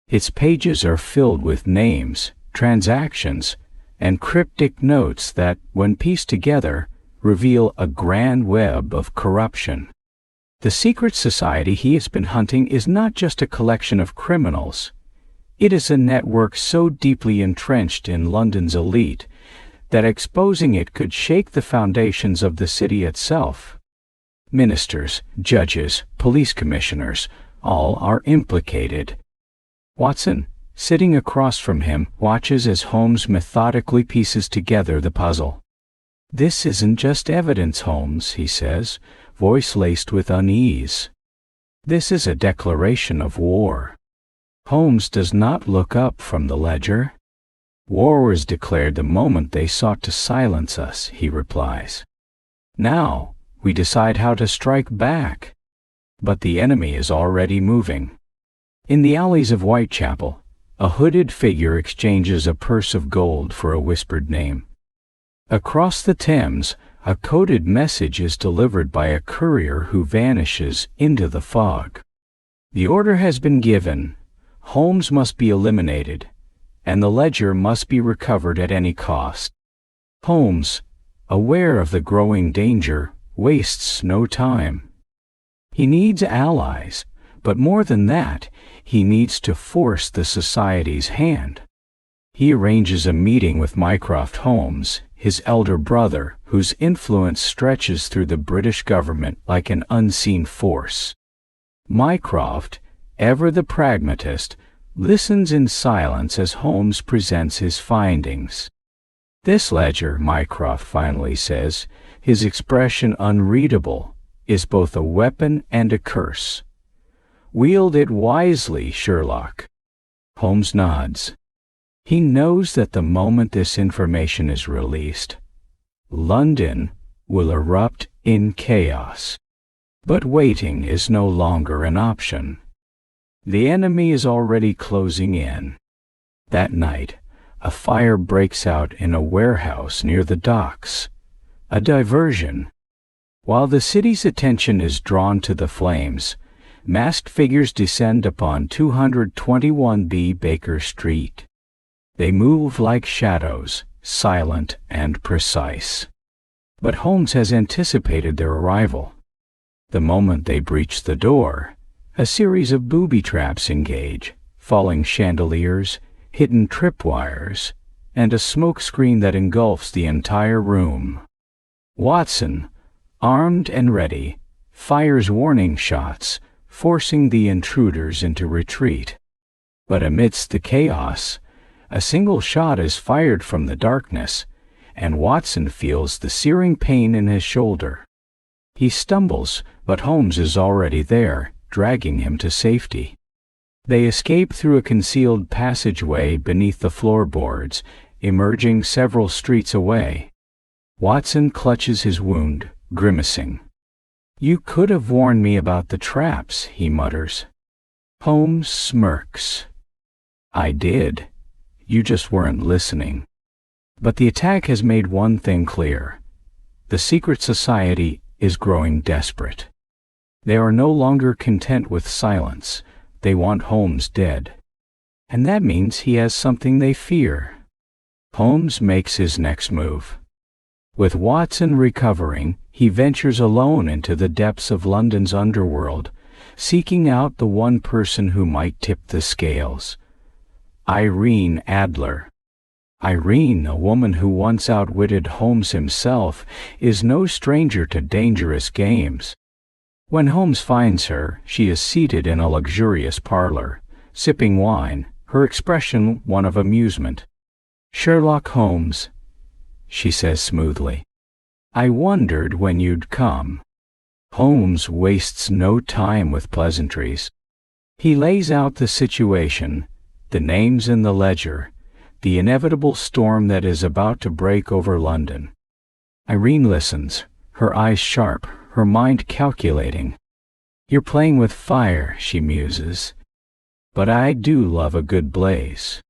Its pages are filled with names, transactions, and cryptic notes that, when pieced together, reveal a grand web of corruption. The secret society he has been hunting is not just a collection of criminals. It is a network so deeply entrenched in London's elite that exposing it could shake the foundations of the city itself. Ministers, judges, police commissioners, all are implicated. Watson, sitting across from him, watches as Holmes methodically pieces together the puzzle. "This isn't just evidence, Holmes," he says, voice laced with unease. "This is a declaration of war." Holmes does not look up from the ledger. "War was declared the moment they sought to silence us," he replies. "Now, we decide how to strike back." But the enemy is already moving. In the alleys of Whitechapel, a hooded figure exchanges a purse of gold for a whispered name. Across the Thames, a coded message is delivered by a courier who vanishes into the fog. The order has been given. Holmes must be eliminated, and the ledger must be recovered at any cost. Holmes, aware of the growing danger, wastes no time. He needs allies, but more than that, he needs to force the society's hand. He arranges a meeting with Mycroft Holmes, his elder brother, whose influence stretches through the British government like an unseen force. Mycroft, ever the pragmatist, listens in silence as Holmes presents his findings. "This ledger," Mycroft finally says, his expression unreadable, "is both a weapon and a curse. Wield it wisely, Sherlock." Holmes nods. He knows that the moment this information is released, London will erupt in chaos. But waiting is no longer an option. The enemy is already closing in. That night, a fire breaks out in a warehouse near the docks. A diversion. While the city's attention is drawn to the flames, masked figures descend upon 221B Baker Street. They move like shadows, silent and precise. But Holmes has anticipated their arrival. The moment they breach the door, a series of booby traps engage, falling chandeliers, hidden tripwires, and a smoke screen that engulfs the entire room. Watson, armed and ready, fires warning shots, forcing the intruders into retreat. But amidst the chaos, a single shot is fired from the darkness, and Watson feels the searing pain in his shoulder. He stumbles, but Holmes is already there, dragging him to safety. They escape through a concealed passageway beneath the floorboards, emerging several streets away. Watson clutches his wound, grimacing. "You could have warned me about the traps," he mutters. Holmes smirks. "I did. You just weren't listening." But the attack has made one thing clear. The secret society is growing desperate. They are no longer content with silence. They want Holmes dead. And that means he has something they fear. Holmes makes his next move. With Watson recovering, he ventures alone into the depths of London's underworld, seeking out the one person who might tip the scales. Irene Adler. Irene, a woman who once outwitted Holmes himself, is no stranger to dangerous games. When Holmes finds her, she is seated in a luxurious parlor, sipping wine, her expression one of amusement. "Sherlock Holmes," she says smoothly. "I wondered when you'd come." Holmes wastes no time with pleasantries. He lays out the situation, the names in the ledger, the inevitable storm that is about to break over London. Irene listens, her eyes sharp, her mind calculating. "You're playing with fire," she muses. "But I do love a good blaze."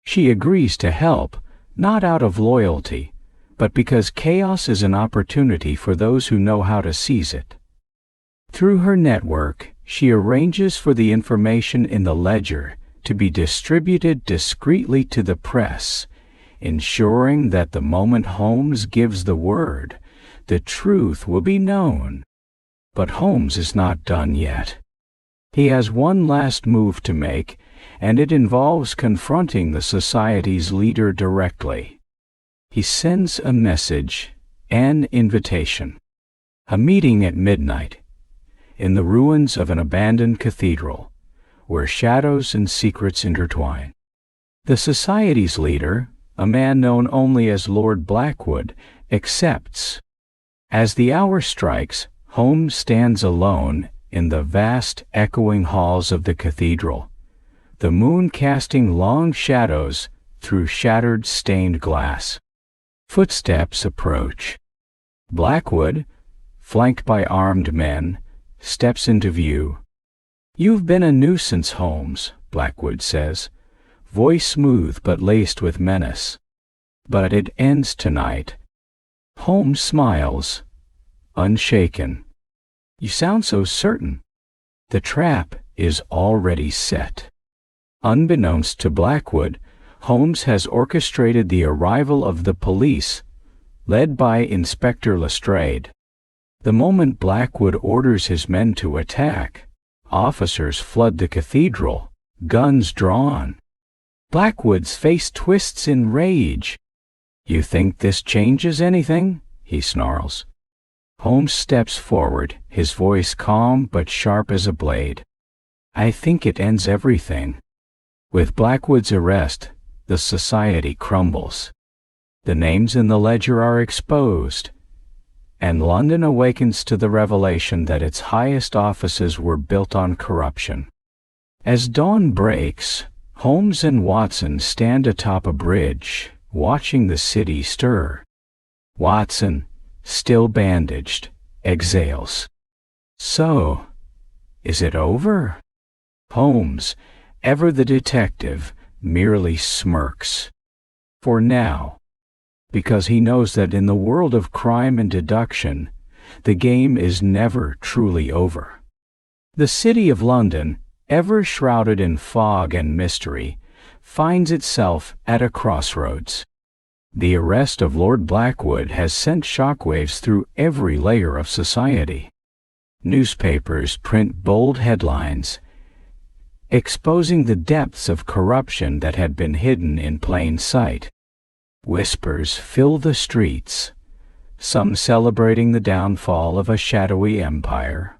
She agrees to help, not out of loyalty, but because chaos is an opportunity for those who know how to seize it. Through her network, she arranges for the information in the ledger to be distributed discreetly to the press, ensuring that the moment Holmes gives the word, the truth will be known. But Holmes is not done yet. He has one last move to make, and it involves confronting the society's leader directly. He sends a message, an invitation. A meeting at midnight, in the ruins of an abandoned cathedral, where shadows and secrets intertwine. The society's leader, a man known only as Lord Blackwood, accepts. As the hour strikes, Holmes stands alone in the vast, echoing halls of the cathedral, the moon casting long shadows through shattered stained glass. Footsteps approach. Blackwood, flanked by armed men, steps into view. "You've been a nuisance, Holmes," Blackwood says, voice smooth but laced with menace. "But it ends tonight." Holmes smiles, unshaken. "You sound so certain." The trap is already set. Unbeknownst to Blackwood, Holmes has orchestrated the arrival of the police, led by Inspector Lestrade. The moment Blackwood orders his men to attack, officers flood the cathedral, guns drawn. Blackwood's face twists in rage. "You think this changes anything?" he snarls. Holmes steps forward, his voice calm but sharp as a blade. "I think it ends everything." With Blackwood's arrest, the society crumbles. The names in the ledger are exposed, and London awakens to the revelation that its highest offices were built on corruption. As dawn breaks, Holmes and Watson stand atop a bridge, watching the city stir. Watson, still bandaged, exhales. "So, is it over?" Holmes, ever the detective, merely smirks. For now, because he knows that in the world of crime and deduction, the game is never truly over. The city of London, ever shrouded in fog and mystery, finds itself at a crossroads. The arrest of Lord Blackwood has sent shockwaves through every layer of society. Newspapers print bold headlines, exposing the depths of corruption that had been hidden in plain sight. Whispers fill the streets, some celebrating the downfall of a shadowy empire,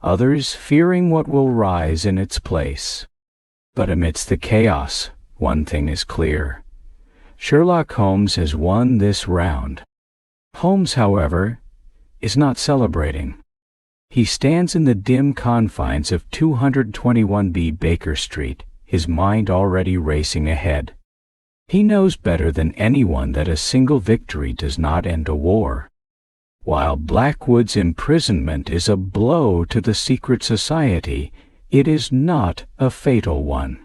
others fearing what will rise in its place. But amidst the chaos, one thing is clear. Sherlock Holmes has won this round. Holmes, however, is not celebrating. He stands in the dim confines of 221B Baker Street, his mind already racing ahead. He knows better than anyone that a single victory does not end a war. While Blackwood's imprisonment is a blow to the secret society, it is not a fatal one.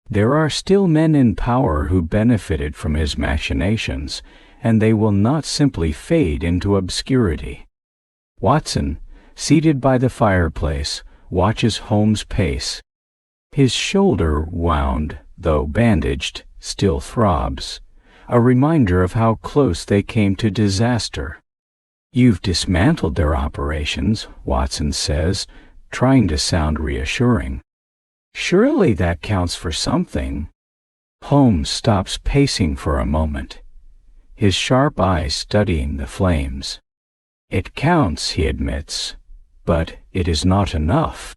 There are still men in power who benefited from his machinations, and they will not simply fade into obscurity. Watson, seated by the fireplace, watches Holmes' pace. His shoulder, wound, though bandaged, still throbs, a reminder of how close they came to disaster. "You've dismantled their operations," Watson says, trying to sound reassuring. "Surely that counts for something." Holmes stops pacing for a moment, his sharp eyes studying the flames. "It counts," he admits, But it is not enough.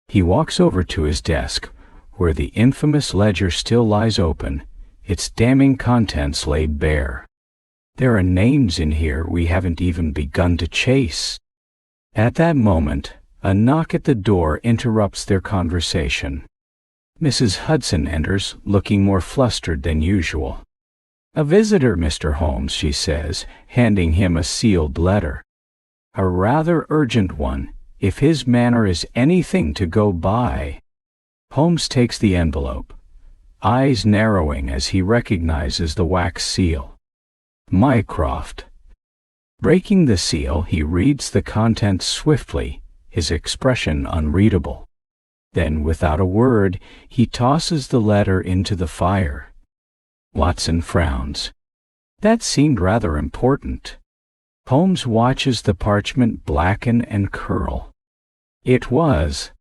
He walks over to his desk, where the infamous ledger still lies open, its damning contents laid bare. There are names in here we haven't even begun to chase. At that moment, a knock at the door interrupts their conversation. Mrs. Hudson enters, looking more flustered than usual. "A visitor, Mr. Holmes," she says, handing him a sealed letter. "A rather urgent one, if his manner is anything to go by." Holmes takes the envelope, eyes narrowing as he recognizes the wax seal. Mycroft. Breaking the seal, he reads the contents swiftly, his expression unreadable. Then, without a word, he tosses the letter into the fire. Watson frowns. That seemed rather important. Holmes watches the parchment blacken and curl. It was.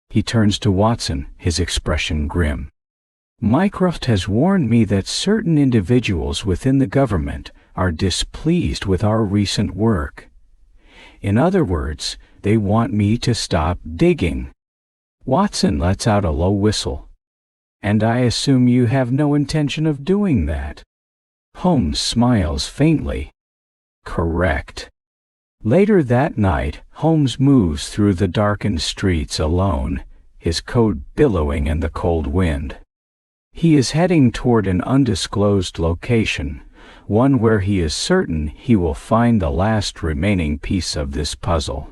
He turns to Watson, his expression grim. "Mycroft has warned me that certain individuals within the government are displeased with our recent work. In other words, they want me to stop digging." Watson lets out a low whistle. "And I assume you have no intention of doing that?" Holmes smiles faintly. "Correct." Later that night, Holmes moves through the darkened streets alone, his coat billowing in the cold wind. He is heading toward an undisclosed location, one where he is certain he will find the last remaining piece of this puzzle.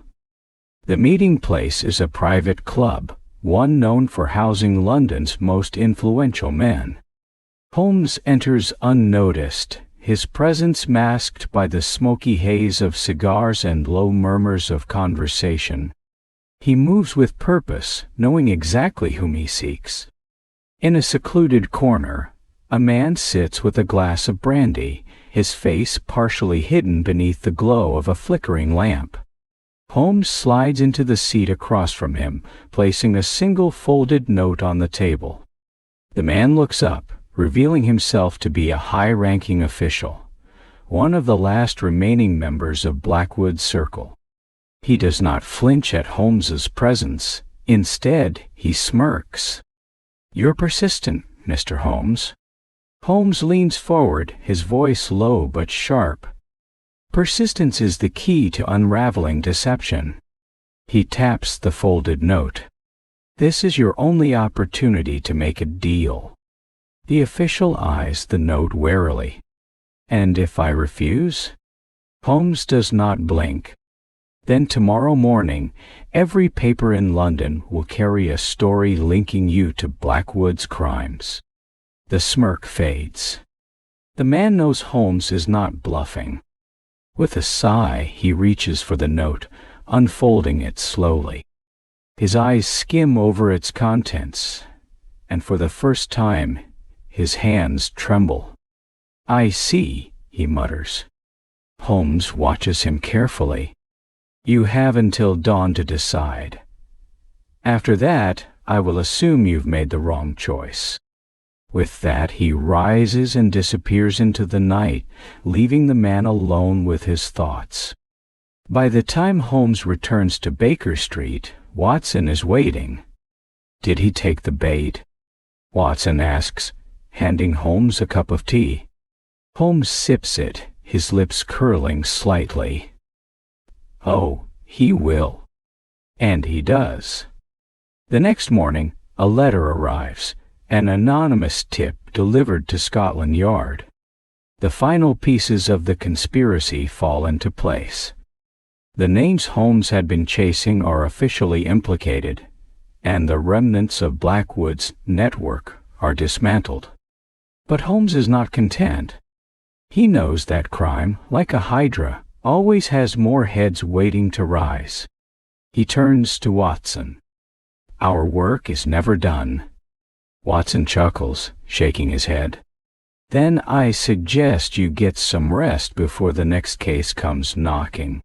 The meeting place is a private club, one known for housing London's most influential men. Holmes enters unnoticed, his presence masked by the smoky haze of cigars and low murmurs of conversation. He moves with purpose, knowing exactly whom he seeks. In a secluded corner, a man sits with a glass of brandy, his face partially hidden beneath the glow of a flickering lamp. Holmes slides into the seat across from him, placing a single folded note on the table. The man looks up, revealing himself to be a high-ranking official, one of the last remaining members of Blackwood's circle. He does not flinch at Holmes's presence. Instead, he smirks. "You're persistent, Mr. Holmes." Holmes leans forward, his voice low but sharp. "Persistence is the key to unraveling deception." He taps the folded note. "This is your only opportunity to make a deal." The official eyes the note warily. "And if I refuse?" Holmes does not blink. "Then tomorrow morning, every paper in London will carry a story linking you to Blackwood's crimes." The smirk fades. The man knows Holmes is not bluffing. With a sigh, he reaches for the note, unfolding it slowly. His eyes skim over its contents, and for the first time, his hands tremble. "I see," he mutters. Holmes watches him carefully. "You have until dawn to decide. After that, I will assume you've made the wrong choice." With that, he rises and disappears into the night, leaving the man alone with his thoughts. By the time Holmes returns to Baker Street, Watson is waiting. "Did he take the bait?" Watson asks, handing Holmes a cup of tea. Holmes sips it, his lips curling slightly. "Oh, he will." And he does. The next morning, a letter arrives, an anonymous tip delivered to Scotland Yard. The final pieces of the conspiracy fall into place. The names Holmes had been chasing are officially implicated, and the remnants of Blackwood's network are dismantled. But Holmes is not content. He knows that crime, like a hydra, always has more heads waiting to rise. He turns to Watson. "Our work is never done." Watson chuckles, shaking his head. "Then I suggest you get some rest before the next case comes knocking."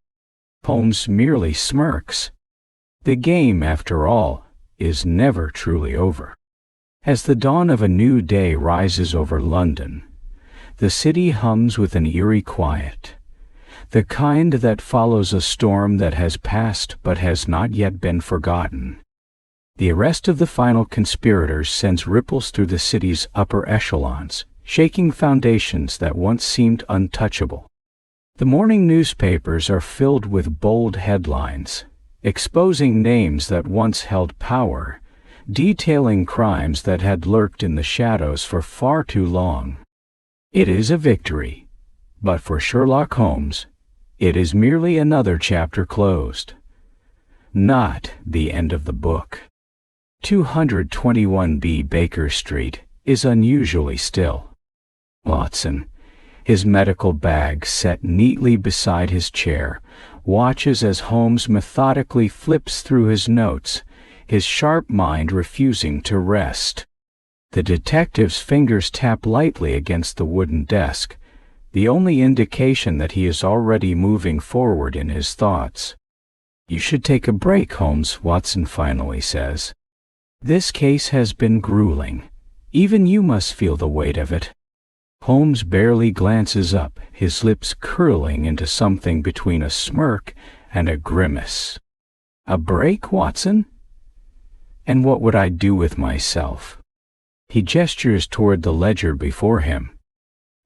Holmes merely smirks. The game, after all, is never truly over. As the dawn of a new day rises over London, the city hums with an eerie quiet. the kind that follows a storm that has passed but has not yet been forgotten. The arrest of the final conspirators sends ripples through the city's upper echelons, shaking foundations that once seemed untouchable. The morning newspapers are filled with bold headlines, exposing names that once held power, detailing crimes that had lurked in the shadows for far too long. It is a victory, but for Sherlock Holmes, it is merely another chapter closed. Not the end of the book. 221B Baker Street is unusually still. Watson, his medical bag set neatly beside his chair, watches as Holmes methodically flips through his notes, his sharp mind refusing to rest. The detective's fingers tap lightly against the wooden desk, the only indication that he is already moving forward in his thoughts. "You should take a break, Holmes," Watson finally says. "This case has been grueling. Even you must feel the weight of it." Holmes barely glances up, his lips curling into something between a smirk and a grimace. "A break, Watson? And what would I do with myself?" He gestures toward the ledger before him.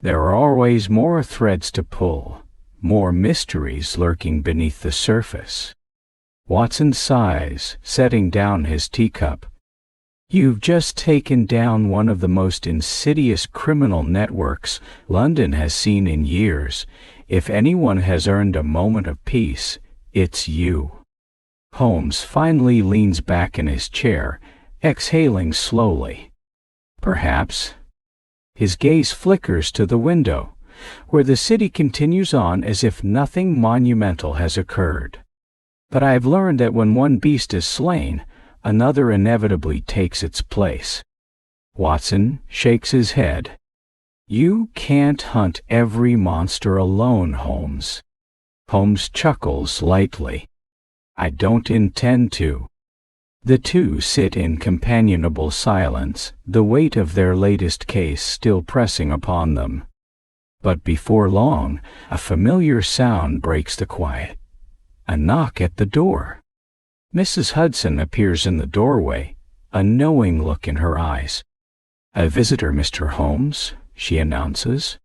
There are always more threads to pull, more mysteries lurking beneath the surface. Watson sighs, setting down his teacup. "You've just taken down one of the most insidious criminal networks London has seen in years. If anyone has earned a moment of peace, it's you." Holmes finally leans back in his chair, exhaling slowly. "Perhaps." His gaze flickers to the window, where the city continues on as if nothing monumental has occurred. "But I have learned that when one beast is slain, another inevitably takes its place." Watson shakes his head. "You can't hunt every monster alone, Holmes." Holmes chuckles lightly. "I don't intend to." The two sit in companionable silence, the weight of their latest case still pressing upon them. But before long, a familiar sound breaks the quiet. A knock at the door. Mrs. Hudson appears in the doorway, a knowing look in her eyes. "A visitor, Mr. Holmes," she announces.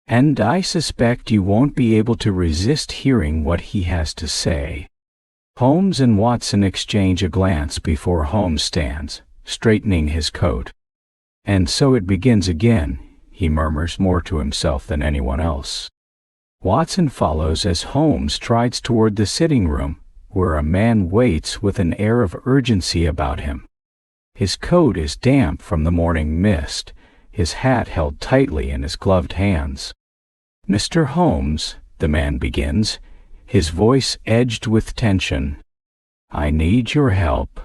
"And I suspect you won't be able to resist hearing what he has to say." Holmes and Watson exchange a glance before Holmes stands, straightening his coat. "And so it begins again," he murmurs more to himself than anyone else. Watson follows as Holmes strides toward the sitting room, where a man waits with an air of urgency about him. His coat is damp from the morning mist, his hat held tightly in his gloved hands. "Mr. Holmes," the man begins, his voice edged with tension, "I need your help."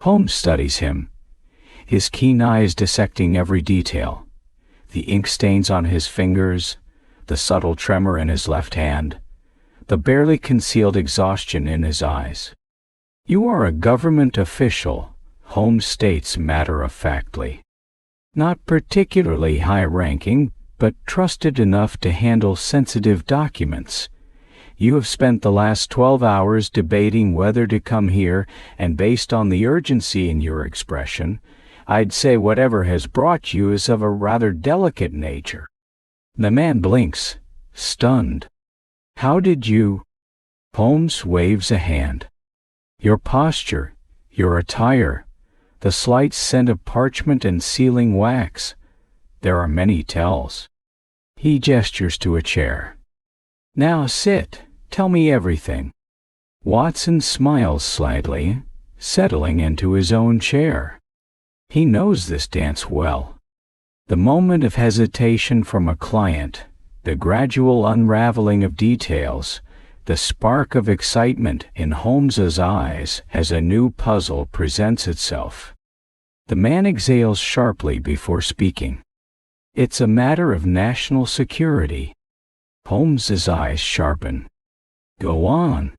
Holmes studies him, his keen eyes dissecting every detail. The ink stains on his fingers, the subtle tremor in his left hand, the barely concealed exhaustion in his eyes. "You are a government official," Holmes states matter-of-factly. "Not particularly high-ranking, but trusted enough to handle sensitive documents. You have spent the last 12 hours debating whether to come here, and based on the urgency in your expression, I'd say whatever has brought you is of a rather delicate nature." The man blinks, stunned. "How did you—" Holmes waves a hand. "Your posture, your attire, the slight scent of parchment and sealing wax. There are many tells." He gestures to a chair. "Now sit. Tell me everything." Watson smiles slightly, settling into his own chair. He knows this dance well. The moment of hesitation from a client, the gradual unraveling of details, the spark of excitement in Holmes's eyes as a new puzzle presents itself. The man exhales sharply before speaking. "It's a matter of national security." Holmes's eyes sharpen. "Go on."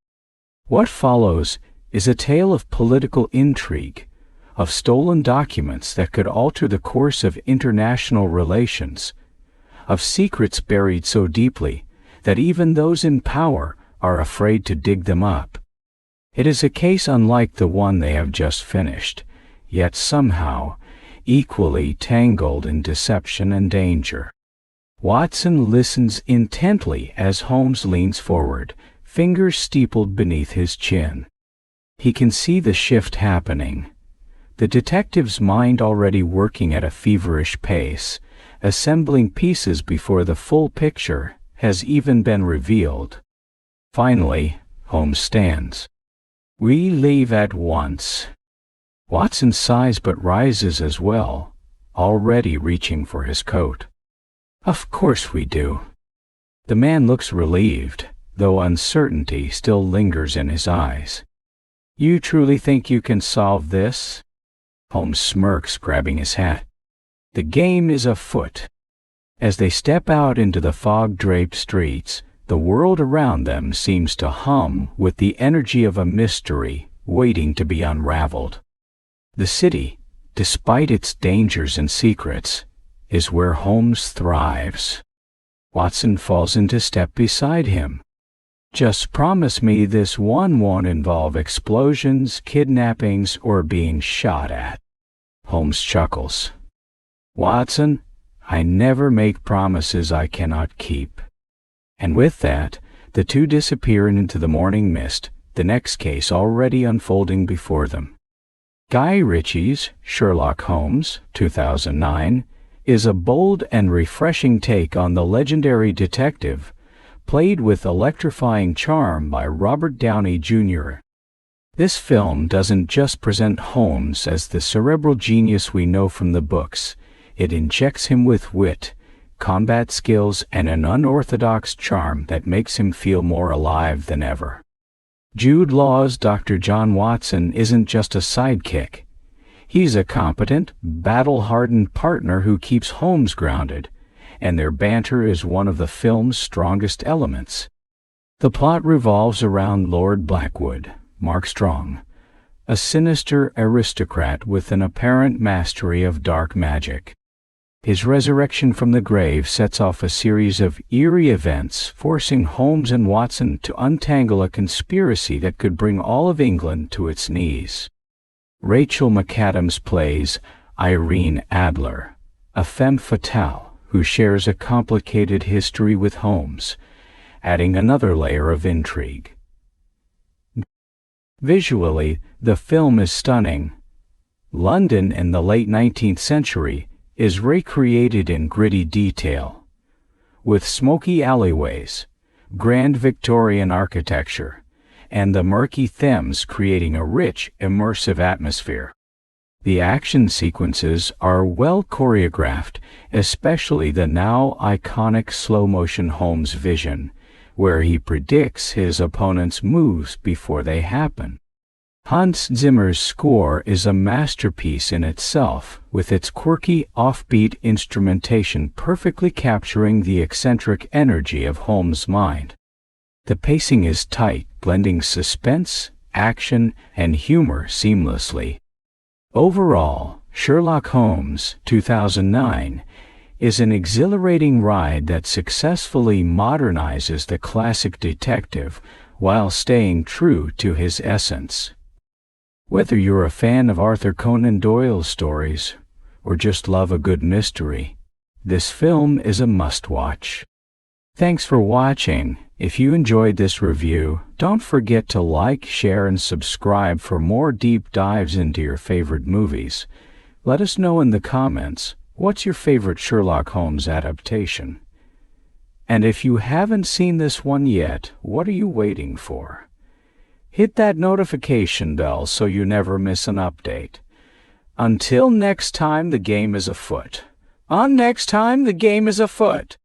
What follows is a tale of political intrigue, of stolen documents that could alter the course of international relations, of secrets buried so deeply that even those in power are afraid to dig them up. It is a case unlike the one they have just finished, yet somehow equally tangled in deception and danger. Watson listens intently as Holmes leans forward, fingers steepled beneath his chin. He can see the shift happening. The detective's mind already working at a feverish pace, assembling pieces before the full picture has even been revealed. Finally, Holmes stands. "We leave at once." Watson sighs but rises as well, already reaching for his coat. "Of course we do." The man looks relieved, though uncertainty still lingers in his eyes. "You truly think you can solve this?" Holmes smirks, grabbing his hat. The game is afoot. As they step out into the fog-draped streets, the world around them seems to hum with the energy of a mystery waiting to be unraveled. The city, despite its dangers and secrets, is where Holmes thrives. Watson falls into step beside him. "Just promise me this one won't involve explosions, kidnappings, or being shot at." Holmes chuckles. "Watson, I never make promises I cannot keep." And with that, the two disappear into the morning mist, the next case already unfolding before them. Guy Ritchie's Sherlock Holmes, 2009, is a bold and refreshing take on the legendary detective, played with electrifying charm by Robert Downey Jr. This film doesn't just present Holmes as the cerebral genius we know from the books. It injects him with wit, combat skills, and an unorthodox charm that makes him feel more alive than ever. Jude Law's Dr. John Watson isn't just a sidekick. He's a competent, battle-hardened partner who keeps Holmes grounded, and their banter is one of the film's strongest elements. The plot revolves around Lord Blackwood, Mark Strong, a sinister aristocrat with an apparent mastery of dark magic. His resurrection from the grave sets off a series of eerie events, forcing Holmes and Watson to untangle a conspiracy that could bring all of England to its knees. Rachel McAdams plays Irene Adler, a femme fatale who shares a complicated history with Holmes, adding another layer of intrigue. Visually, the film is stunning. London in the late 19th century is recreated in gritty detail, with smoky alleyways, grand Victorian architecture, and the murky Thames creating a rich, immersive atmosphere. The action sequences are well choreographed, especially the now iconic slow-motion Holmes vision, where he predicts his opponent's moves before they happen. Hans Zimmer's score is a masterpiece in itself, with its quirky, offbeat instrumentation perfectly capturing the eccentric energy of Holmes' mind. The pacing is tight, blending suspense, action, and humor seamlessly. Overall, Sherlock Holmes, 2009, is an exhilarating ride that successfully modernizes the classic detective while staying true to his essence. Whether you're a fan of Arthur Conan Doyle's stories or just love a good mystery, this film is a must-watch. Thanks for watching. If you enjoyed this review, don't forget to like, share, and subscribe for more deep dives into your favorite movies. Let us know in the comments, what's your favorite Sherlock Holmes adaptation? And if you haven't seen this one yet, what are you waiting for? Hit that notification bell so you never miss an update. Until next time, the game is afoot. On next time, the game is afoot.